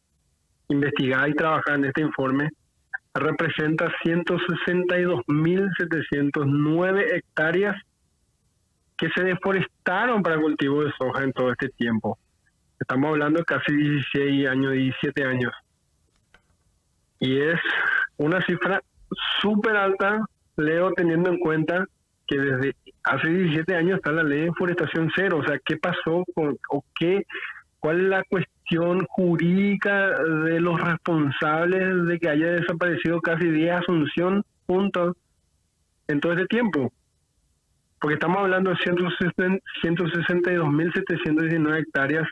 investigada y trabajada en este informe representa 162.709 hectáreas que se deforestaron para cultivo de soja en todo este tiempo. Estamos hablando de casi 16 años, 17 años. Y es una cifra súper alta, Leo, teniendo en cuenta que desde hace 17 años está la ley de deforestación cero. O sea, ¿qué pasó? ¿Cuál es gestión jurídica de los responsables de que haya desaparecido casi 10 Asunción juntos en todo este tiempo? Porque estamos hablando de 162.719 hectáreas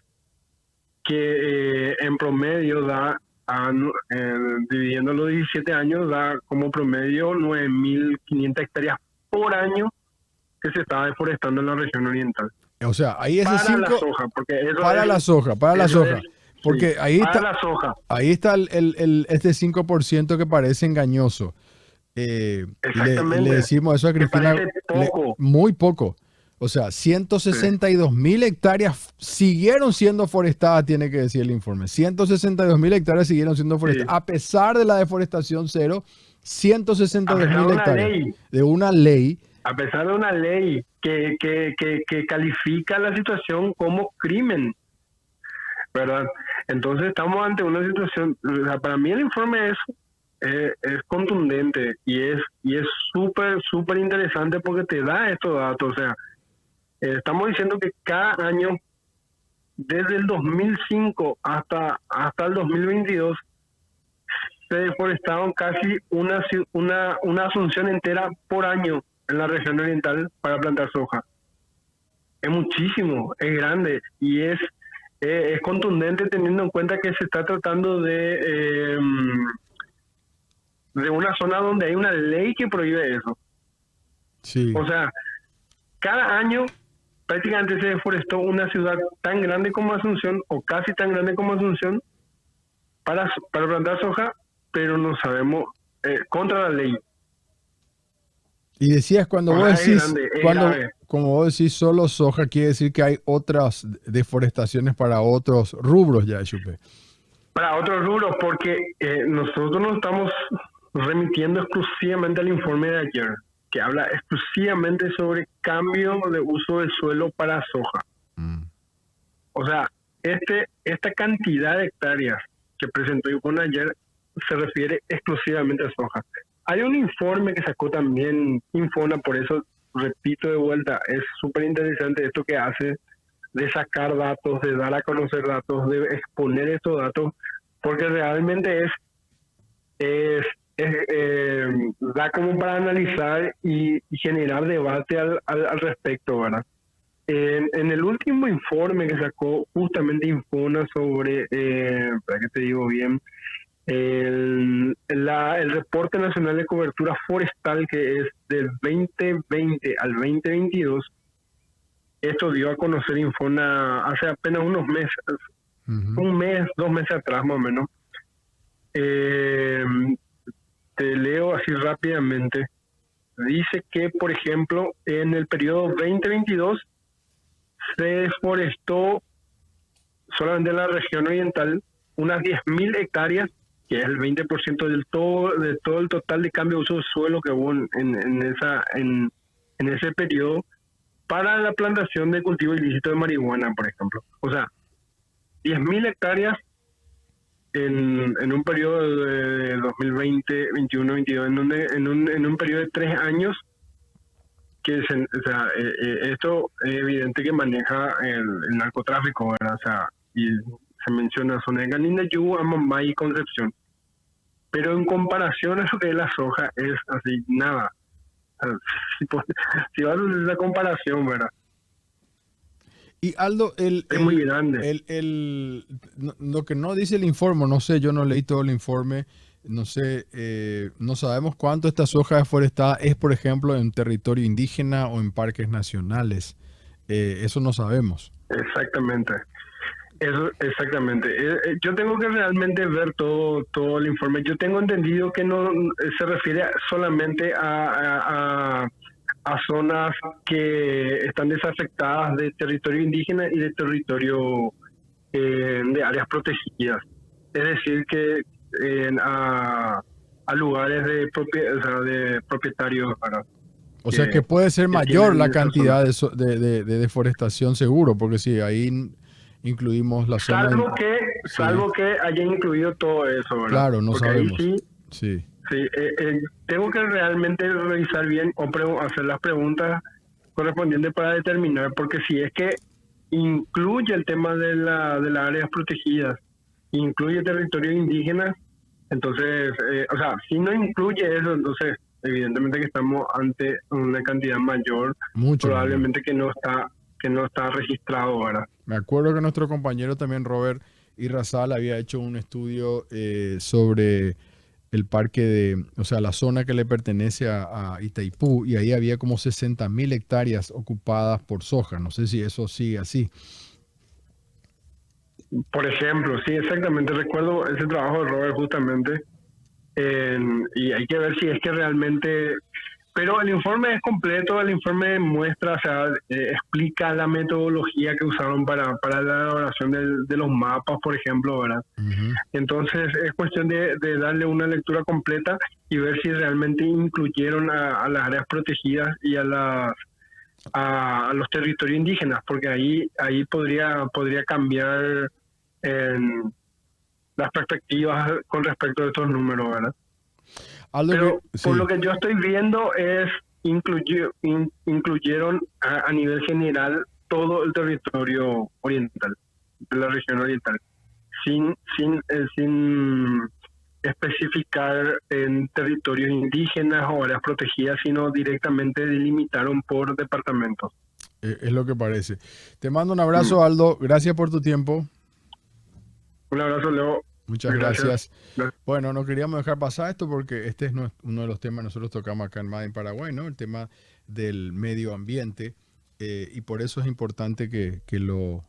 que en promedio da, dividiendo los 17 años, da como promedio 9.500 hectáreas por año que se está deforestando en la región oriental. O sea, ahí ese Para 5 la soja, porque eso para es, la soja, para la eso soja. es, Porque sí, ahí para está, la soja. ahí está este 5% que parece engañoso. Y Exactamente. le decimos eso a Que Cristina, parece poco. muy poco. O sea, 162.000 hectáreas siguieron siendo forestadas, tiene que decir el informe. 162.000 hectáreas siguieron siendo forestadas. Sí. A pesar de la deforestación cero, A pesar 162.000 de una hectáreas ley, de una ley. a pesar de una ley que califica la situación como crimen, ¿verdad? Entonces estamos ante una situación, o sea, para mí el informe es contundente y es súper interesante porque te da estos datos. O sea, estamos diciendo que cada año, desde el 2005 hasta el 2022, se deforestaron casi una Asunción entera por año en la región oriental para plantar soja. Es muchísimo, es grande y es contundente teniendo en cuenta que se está tratando de una zona donde hay una ley que prohíbe eso. Sí. O sea, cada año prácticamente se deforestó una ciudad tan grande como Asunción o casi tan grande como Asunción para plantar soja, pero no sabemos, contra la ley. Y decías, cuando O vos sea, es decís, grande, es grave. como vos decís solo soja, quiere decir que hay otras deforestaciones para otros rubros ya, Chupe. Para otros rubros, porque nosotros nos estamos remitiendo exclusivamente al informe de ayer, que habla exclusivamente sobre cambio de uso del suelo para soja. O sea, esta cantidad de hectáreas que presentó Ipon ayer se refiere exclusivamente a soja. Hay un informe que sacó también Infona, por eso repito de vuelta, es súper interesante esto que hace de sacar datos, de dar a conocer datos, de exponer estos datos, porque realmente da como para analizar y generar debate al respecto, ¿verdad? En el último informe que sacó justamente Infona sobre, para que te digo bien, el reporte nacional de cobertura forestal, que es del 2020 al 2022, esto dio a conocer Infona hace apenas unos meses, un mes, 2 meses atrás más o menos. Te leo así rápidamente. Dice que, por ejemplo, en el periodo 2022 se deforestó solamente en la región oriental unas 10.000 hectáreas, que es el 20% de todo el total de cambio de uso de suelo que hubo en ese periodo, para la plantación de cultivo ilícito de marihuana, por ejemplo. O sea, 10.000 hectáreas en un periodo de 2020, 21, 22, en un periodo de 3 años, que esto es evidente que maneja el narcotráfico, ¿verdad? O sea, y se menciona zona de Canindeyú, Amambay y Concepción. Pero en comparación a eso que es la soja, es así, nada. O sea, si vas a hacer esa comparación, ¿verdad? Y Aldo, es muy grande. Lo que no dice el informe, no sé, yo no leí todo el informe, no sé, no sabemos cuánto esta soja deforestada es, por ejemplo, en territorio indígena o en parques nacionales. Eso no sabemos. Exactamente. Eso, exactamente. Yo tengo que realmente ver todo el informe. Yo tengo entendido que no se refiere solamente a zonas que están desafectadas de territorio indígena y de territorio de áreas protegidas. Es decir, que a lugares de propietarios. O sea que puede ser mayor la cantidad de deforestación, seguro, porque sí, ahí incluimos la zona. Salvo que haya incluido todo eso, ¿verdad? Claro, no porque sabemos. Ahí sí. Tengo que realmente revisar bien o hacer las preguntas correspondientes para determinar, porque si es que incluye el tema de las áreas protegidas, incluye territorios indígenas. Entonces, o sea, si no incluye eso, entonces evidentemente que estamos ante una cantidad mayor, Mucho mayor. probablemente que no está registrado, ¿verdad? Me acuerdo que nuestro compañero también, Robert Irrazal, había hecho un estudio sobre el parque o sea, la zona que le pertenece a Itaipú, y ahí había como 60.000 hectáreas ocupadas por soja. No sé si eso sigue así. Por ejemplo, sí, exactamente. Recuerdo ese trabajo de Robert justamente. Y hay que ver si es que realmente... Pero el informe es completo, el informe muestra, o sea, explica la metodología que usaron para la elaboración de los mapas, por ejemplo, ¿verdad? Ujú. Entonces es cuestión de darle una lectura completa y ver si realmente incluyeron a las áreas protegidas y a los territorios indígenas, porque ahí podría cambiar las perspectivas con respecto a estos números, ¿verdad? Algo Pero sí. por lo que yo estoy viendo es incluyeron a nivel general todo el territorio oriental, de la región oriental, sin especificar en territorios indígenas o áreas protegidas, sino directamente delimitaron por departamentos. Es lo que parece. Te mando un abrazo, Aldo. Gracias por tu tiempo. Un abrazo, Leo. Muchas gracias. Gracias. Bueno, no queríamos dejar pasar esto porque este es uno de los temas que nosotros tocamos acá en MADE en Paraguay, ¿no? El tema del medio ambiente, y por eso es importante que lo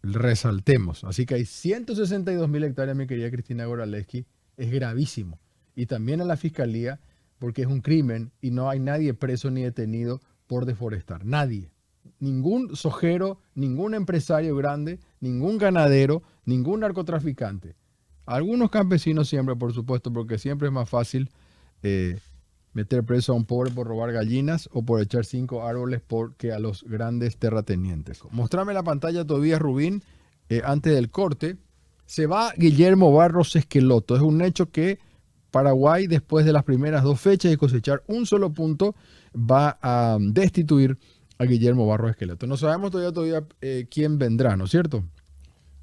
resaltemos. Así que hay 162.000 hectáreas, mi querida Cristina Goraleski. Es gravísimo. Y también a la Fiscalía, porque es un crimen y no hay nadie preso ni detenido por deforestar. Nadie. Ningún sojero, ningún empresario grande, ningún ganadero, ningún narcotraficante. Algunos campesinos siempre, por supuesto, porque siempre es más fácil meter preso a un pobre por robar gallinas o por echar 5 árboles que a los grandes terratenientes. Mostrame la pantalla, Tobías Rubín, antes del corte. Se va Guillermo Barros Esqueloto. Es un hecho que Paraguay, después de las primeras 2 fechas y cosechar un solo punto, va a destituir a Guillermo Barros Esqueloto. No sabemos todavía quién vendrá, ¿no es cierto?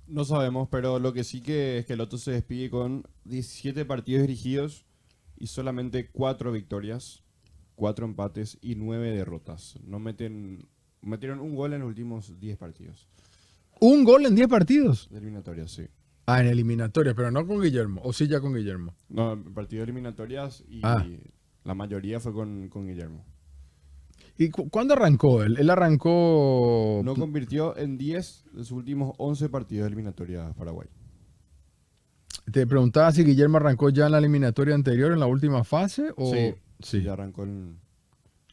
No sabemos, pero lo que sí que es que el Loto se despide con 17 partidos dirigidos y solamente 4 victorias, 4 empates y 9 derrotas. Metieron un gol en los últimos 10 partidos. ¿Un gol en 10 partidos? De eliminatorias, sí. Ah, en eliminatorias, pero no con Guillermo. ¿O sí ya con Guillermo? No, partidos de eliminatorias y la mayoría fue con Guillermo. ¿Y cuándo arrancó él? Él arrancó... No convirtió en 10 de sus últimos 11 partidos de eliminatorias Paraguay. Te preguntaba si Guillermo arrancó ya en la eliminatoria anterior, en la última fase, o... Sí, ya arrancó en...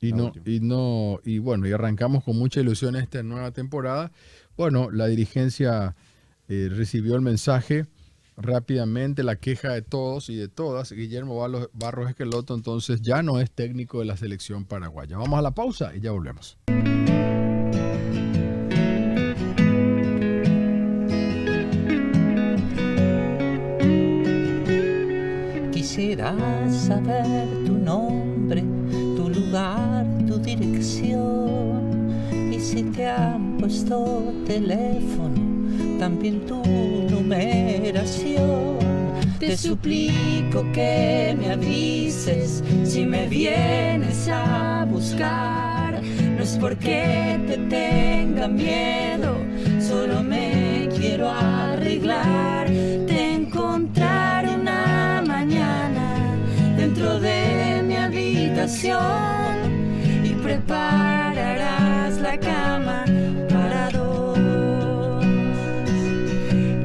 Y bueno, y arrancamos con mucha ilusión esta nueva temporada. Bueno, la dirigencia recibió el mensaje rápidamente, la queja de todos y de todas. Guillermo Barros Esqueloto entonces ya no es técnico de la selección paraguaya. Vamos a la pausa y ya volvemos. Quisiera saber tu nombre, tu lugar, tu dirección, y si te han puesto teléfono, también tu numeración. Te suplico que me avises si me vienes a buscar. No es porque te tenga miedo, solo me quiero arreglar. Te encontraré una mañana dentro de mi habitación y prepararás la cama para dos.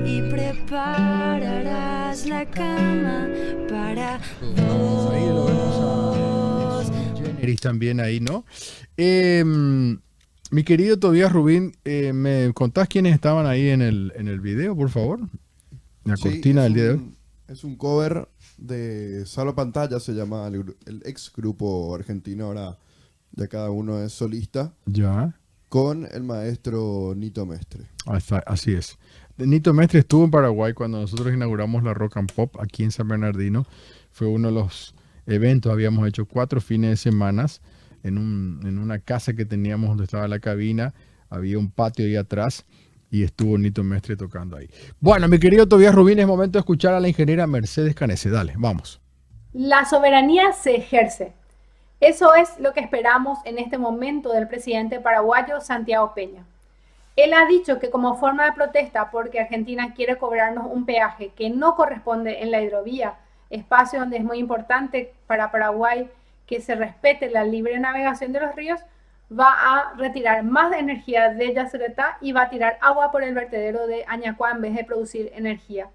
Y prepararás la cama para dos. Ahí lo vemos a Generis también ahí, ¿no? Mi querido Tobías Rubín, ¿me contás quiénes estaban ahí en el video, por favor? La cortina del día de hoy. Es un cover de Salo Pantalla, se llama el ex grupo argentino, ahora ya cada uno es solista, Ya. con el maestro Nito Mestre. Así es. Nito Mestre estuvo en Paraguay cuando nosotros inauguramos la Rock and Pop aquí en San Bernardino. Fue uno de los eventos, habíamos hecho 4 fines de semana en una casa que teníamos donde estaba la cabina. había un patio ahí atrás y estuvo Nito Mestre tocando ahí. Bueno, mi querido Tobías Rubín, es momento de escuchar a la ingeniera Mercedes Canese. Dale, vamos. La soberanía se ejerce. Eso es lo que esperamos en este momento del presidente paraguayo Santiago Peña. Él ha dicho que como forma de protesta porque Argentina quiere cobrarnos un peaje que no corresponde en la hidrovía, espacio donde es muy importante para Paraguay que se respete la libre navegación de los ríos, va a retirar más energía de Yacyretá y va a tirar agua por el vertedero de Añacuá en vez de producir energía.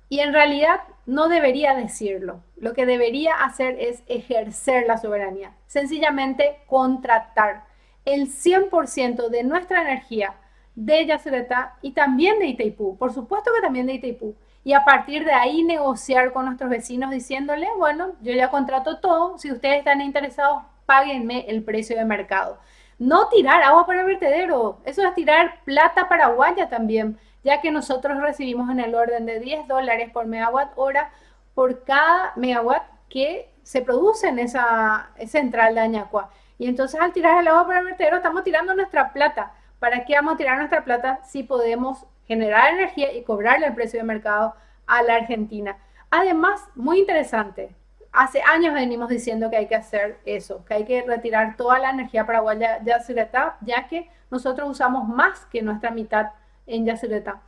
Y en realidad no debería decirlo. Lo que debería hacer es ejercer la soberanía. Sencillamente contratar el 100% de nuestra energía de Yacyretá y también de Itaipú. Por supuesto que también de Itaipú. Y a partir de ahí negociar con nuestros vecinos diciéndole, bueno, yo ya contrato todo. Si ustedes están interesados, páguenme el precio de mercado. No tirar agua para el vertedero. Eso es tirar plata paraguaya también, ya que nosotros recibimos en el orden de $10 por megawatt hora por cada megawatt que se produce en esa central de Añacuá. Y entonces al tirar el agua para el vertedero estamos tirando nuestra plata. ¿Para qué vamos a tirar nuestra plata si podemos generar energía y cobrarle el precio de mercado a la Argentina? Además, muy interesante, hace años venimos diciendo que hay que hacer eso, que hay que retirar toda la energía paraguaya de Yacyretá, ya que nosotros usamos más que nuestra mitad en Yacyretá.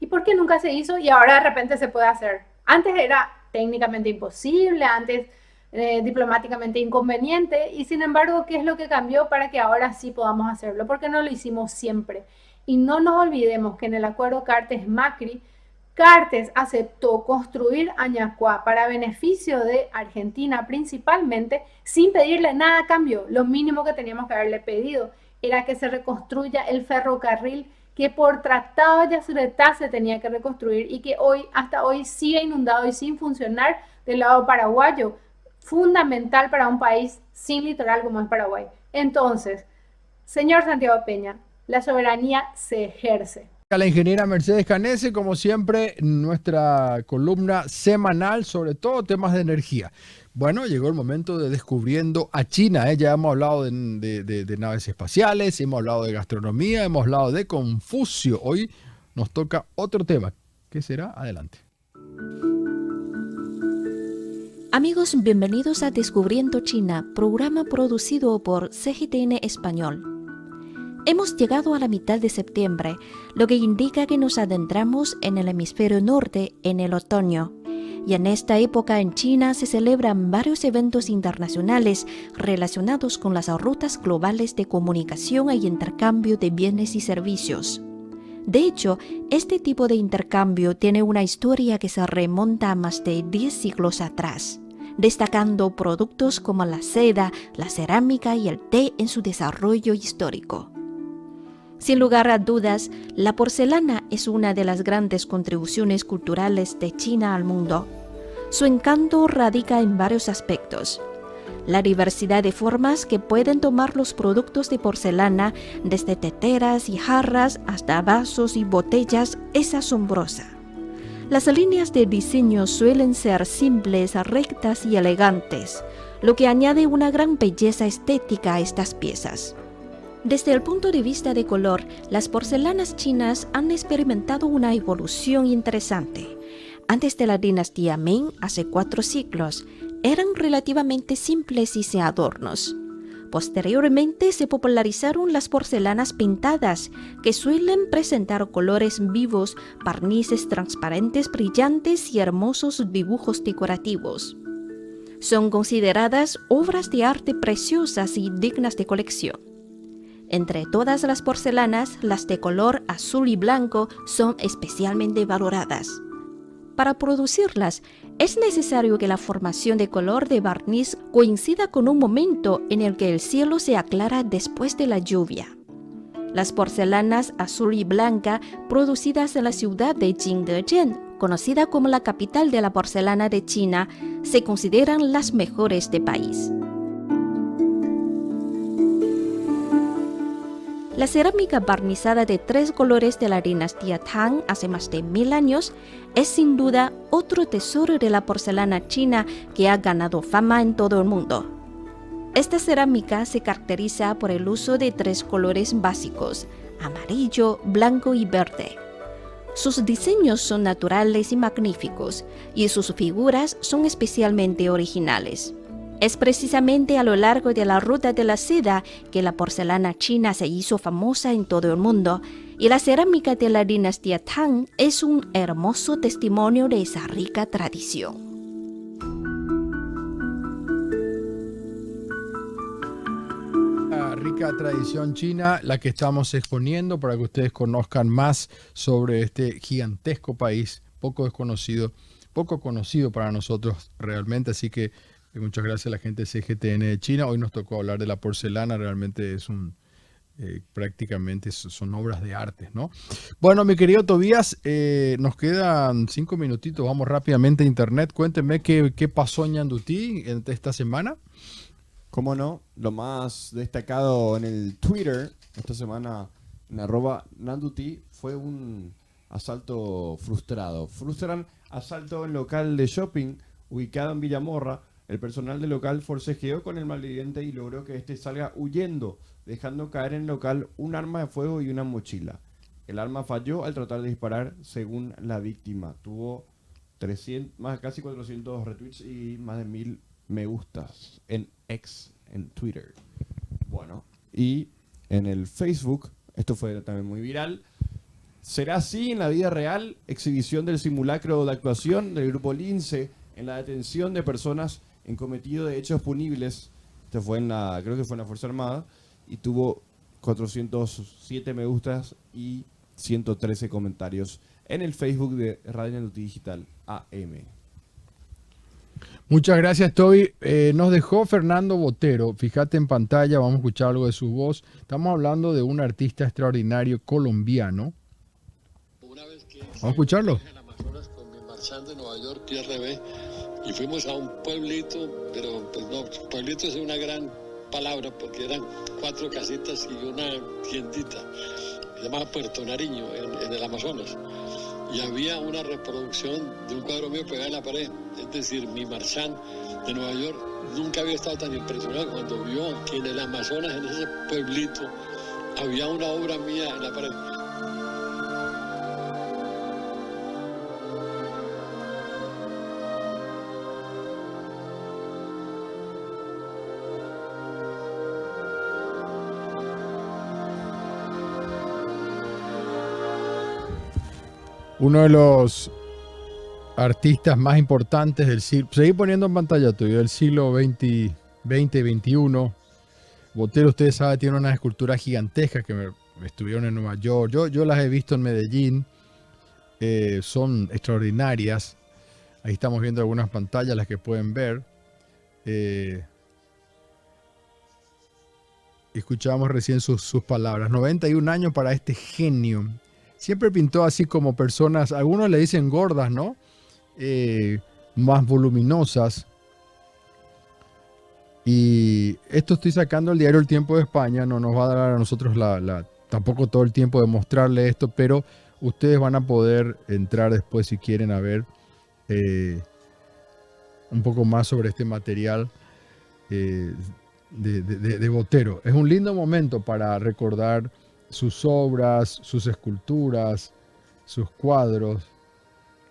¿Y por qué nunca se hizo y ahora de repente se puede hacer? Antes era técnicamente imposible, antes diplomáticamente inconveniente, y sin embargo, ¿qué es lo que cambió para que ahora sí podamos hacerlo? Porque no lo hicimos siempre. Y no nos olvidemos que en el acuerdo Cartes-Macri, Cartes aceptó construir Añacuá para beneficio de Argentina principalmente, sin pedirle nada a cambio. Lo mínimo que teníamos que haberle pedido era que se reconstruya el ferrocarril que por tratado de Yacyretá se tenía que reconstruir y que hoy, hasta hoy, sigue inundado y sin funcionar del lado paraguayo, fundamental para un país sin litoral como es Paraguay. Entonces, señor Santiago Peña, la soberanía se ejerce. A la ingeniera Mercedes Canese, como siempre, nuestra columna semanal sobre todo temas de energía. Bueno, llegó el momento de Descubriendo a China. Ya hemos hablado de naves espaciales, hemos hablado de gastronomía, hemos hablado de Confucio. Hoy nos toca otro tema. ¿Qué será? Adelante. Amigos, bienvenidos a Descubriendo China, programa producido por CGTN Español. Hemos llegado a la mitad de septiembre, lo que indica que nos adentramos en el hemisferio norte en el otoño. Y en esta época en China se celebran varios eventos internacionales relacionados con las rutas globales de comunicación e intercambio de bienes y servicios. De hecho, este tipo de intercambio tiene una historia que se remonta a más de 10 siglos atrás, destacando productos como la seda, la cerámica y el té en su desarrollo histórico. Sin lugar a dudas, la porcelana es una de las grandes contribuciones culturales de China al mundo. Su encanto radica en varios aspectos. La diversidad de formas que pueden tomar los productos de porcelana, desde teteras y jarras hasta vasos y botellas, es asombrosa. Las líneas de diseño suelen ser simples, rectas y elegantes, lo que añade una gran belleza estética a estas piezas. Desde el punto de vista de color, las porcelanas chinas han experimentado una evolución interesante. Antes de la dinastía Ming, hace 4 siglos, eran relativamente simples y sin adornos. Posteriormente se popularizaron las porcelanas pintadas, que suelen presentar colores vivos, barnices transparentes brillantes y hermosos dibujos decorativos. Son consideradas obras de arte preciosas y dignas de colección. Entre todas las porcelanas, las de color azul y blanco son especialmente valoradas. Para producirlas, es necesario que la formación de color de barniz coincida con un momento en el que el cielo se aclara después de la lluvia. Las porcelanas azul y blanca producidas en la ciudad de Jingdezhen, conocida como la capital de la porcelana de China, se consideran las mejores del país. La cerámica barnizada de 3 colores de la dinastía Tang hace más de 1000 años es sin duda otro tesoro de la porcelana china que ha ganado fama en todo el mundo. Esta cerámica se caracteriza por el uso de 3 colores básicos: amarillo, blanco y verde. Sus diseños son naturales y magníficos, y sus figuras son especialmente originales. Es precisamente a lo largo de la ruta de la seda que la porcelana china se hizo famosa en todo el mundo, y la cerámica de la dinastía Tang es un hermoso testimonio de esa rica tradición. Rica tradición china, la que estamos exponiendo para que ustedes conozcan más sobre este gigantesco país, poco conocido para nosotros realmente, así que muchas gracias a la gente de CGTN de China. Hoy nos tocó hablar de la porcelana, realmente es prácticamente son obras de arte, ¿no? Bueno, mi querido Tobías, nos quedan 5 minutitos, vamos rápidamente a internet. Cuéntenme qué pasó en Ñandutí esta semana. Cómo no, lo más destacado en el Twitter esta semana en @Nanduti fue un asalto frustrado. Frustran asalto en local de shopping ubicado en Villamorra. El personal del local forcejeó con el malviviente y logró que este salga huyendo, dejando caer en el local un arma de fuego y una mochila. El arma falló al tratar de disparar, según la víctima. Tuvo casi 400 retweets y más de 1000 me gustas en X, en Twitter. Bueno, y en el Facebook, esto fue también muy viral. ¿Será así en la vida real? Exhibición del simulacro de actuación del grupo Lince en la detención de personas en cometido de hechos punibles. Esto fue creo que fue en la Fuerza Armada, y tuvo 407 me gustas y 113 comentarios en el Facebook de Radio Ñandutí Digital AM. Muchas gracias, Toby. Nos dejó Fernando Botero. Fíjate en pantalla, vamos a escuchar algo de su voz. Estamos hablando de un artista extraordinario colombiano. Vamos a escucharlo. En Amazonas con mi marchand de Nueva York, Pierre Rebé, y fuimos a un pueblito, pero pues no, pueblito es una gran palabra porque eran 4 casitas y una tiendita. Se llamaba Puerto Nariño, en el Amazonas. Y había una reproducción de un cuadro mío pegado en la pared. Es decir, mi marchand de Nueva York nunca había estado tan impresionado cuando vio que en el Amazonas, en ese pueblito, había una obra mía en la pared. Uno de los artistas más importantes del siglo, seguí poniendo en pantalla tuyo, del siglo XX, 21. Botero, ustedes saben, tiene unas esculturas gigantescas que estuvieron en Nueva York. Yo las he visto en Medellín. Son extraordinarias. Ahí estamos viendo algunas pantallas, las que pueden ver. Escuchábamos recién sus palabras. 91 años para este genio. Siempre pintó así como personas, algunos le dicen gordas, ¿no? Más voluminosas. Y esto estoy sacando el diario El Tiempo de España, no nos va a dar a nosotros tampoco todo el tiempo de mostrarle esto, pero ustedes van a poder entrar después si quieren a ver un poco más sobre este material de Botero. Es un lindo momento para recordar sus obras, sus esculturas, sus cuadros,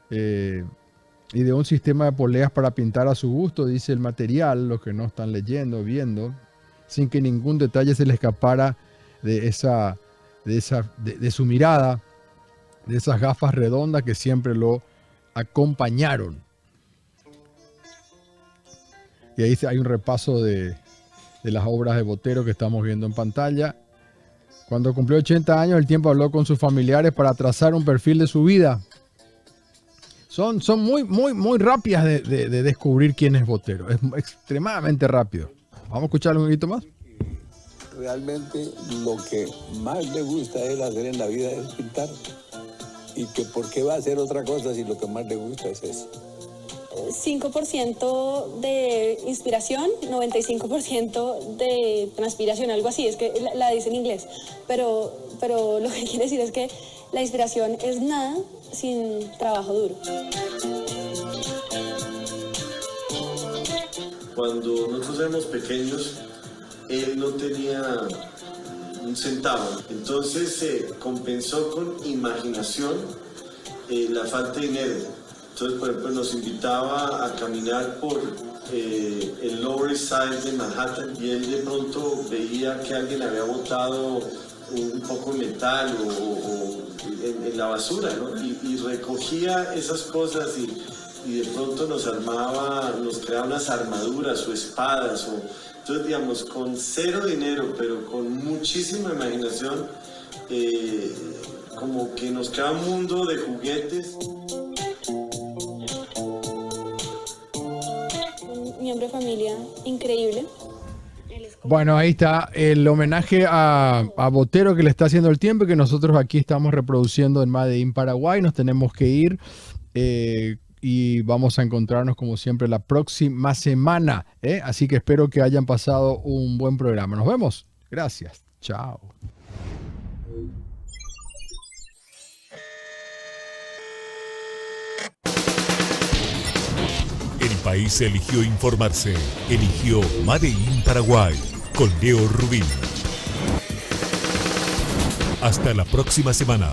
y de un sistema de poleas para pintar a su gusto, dice el material, los que no están leyendo, viendo, sin que ningún detalle se le escapara de su mirada, de esas gafas redondas que siempre lo acompañaron. Y ahí hay un repaso de las obras de Botero que estamos viendo en pantalla. Cuando cumplió 80 años, El Tiempo habló con sus familiares para trazar un perfil de su vida. Son muy rápidas de descubrir quién es Botero. Es extremadamente rápido. Vamos a escucharlo un poquito más. Realmente lo que más le gusta a él hacer en la vida es pintar. Y que por qué va a hacer otra cosa si lo que más le gusta es eso. 5% de inspiración, 95% de transpiración, algo así, es que la dice en inglés, pero lo que quiere decir es que la inspiración es nada sin trabajo duro. Cuando nosotros éramos pequeños, él no tenía un centavo. Entonces se compensó con imaginación la falta de dinero. Entonces, por ejemplo, nos invitaba a caminar por el Lower East Side de Manhattan y él de pronto veía que alguien había botado un poco de metal o en la basura, ¿no? Y recogía esas cosas y de pronto nos creaba unas armaduras o espadas. Entonces, digamos, con cero dinero, pero con muchísima imaginación, como que nos crea un mundo de juguetes. Un miembro de familia increíble. Bueno, ahí está el homenaje a Botero que le está haciendo el tiempo, que nosotros aquí estamos reproduciendo en Made in Paraguay. Nos tenemos que ir y vamos a encontrarnos como siempre la próxima semana. Así que espero que hayan pasado un buen programa. Nos vemos. Gracias. Chao. El país eligió informarse. Eligió Made in Paraguay con Leo Rubín. Hasta la próxima semana.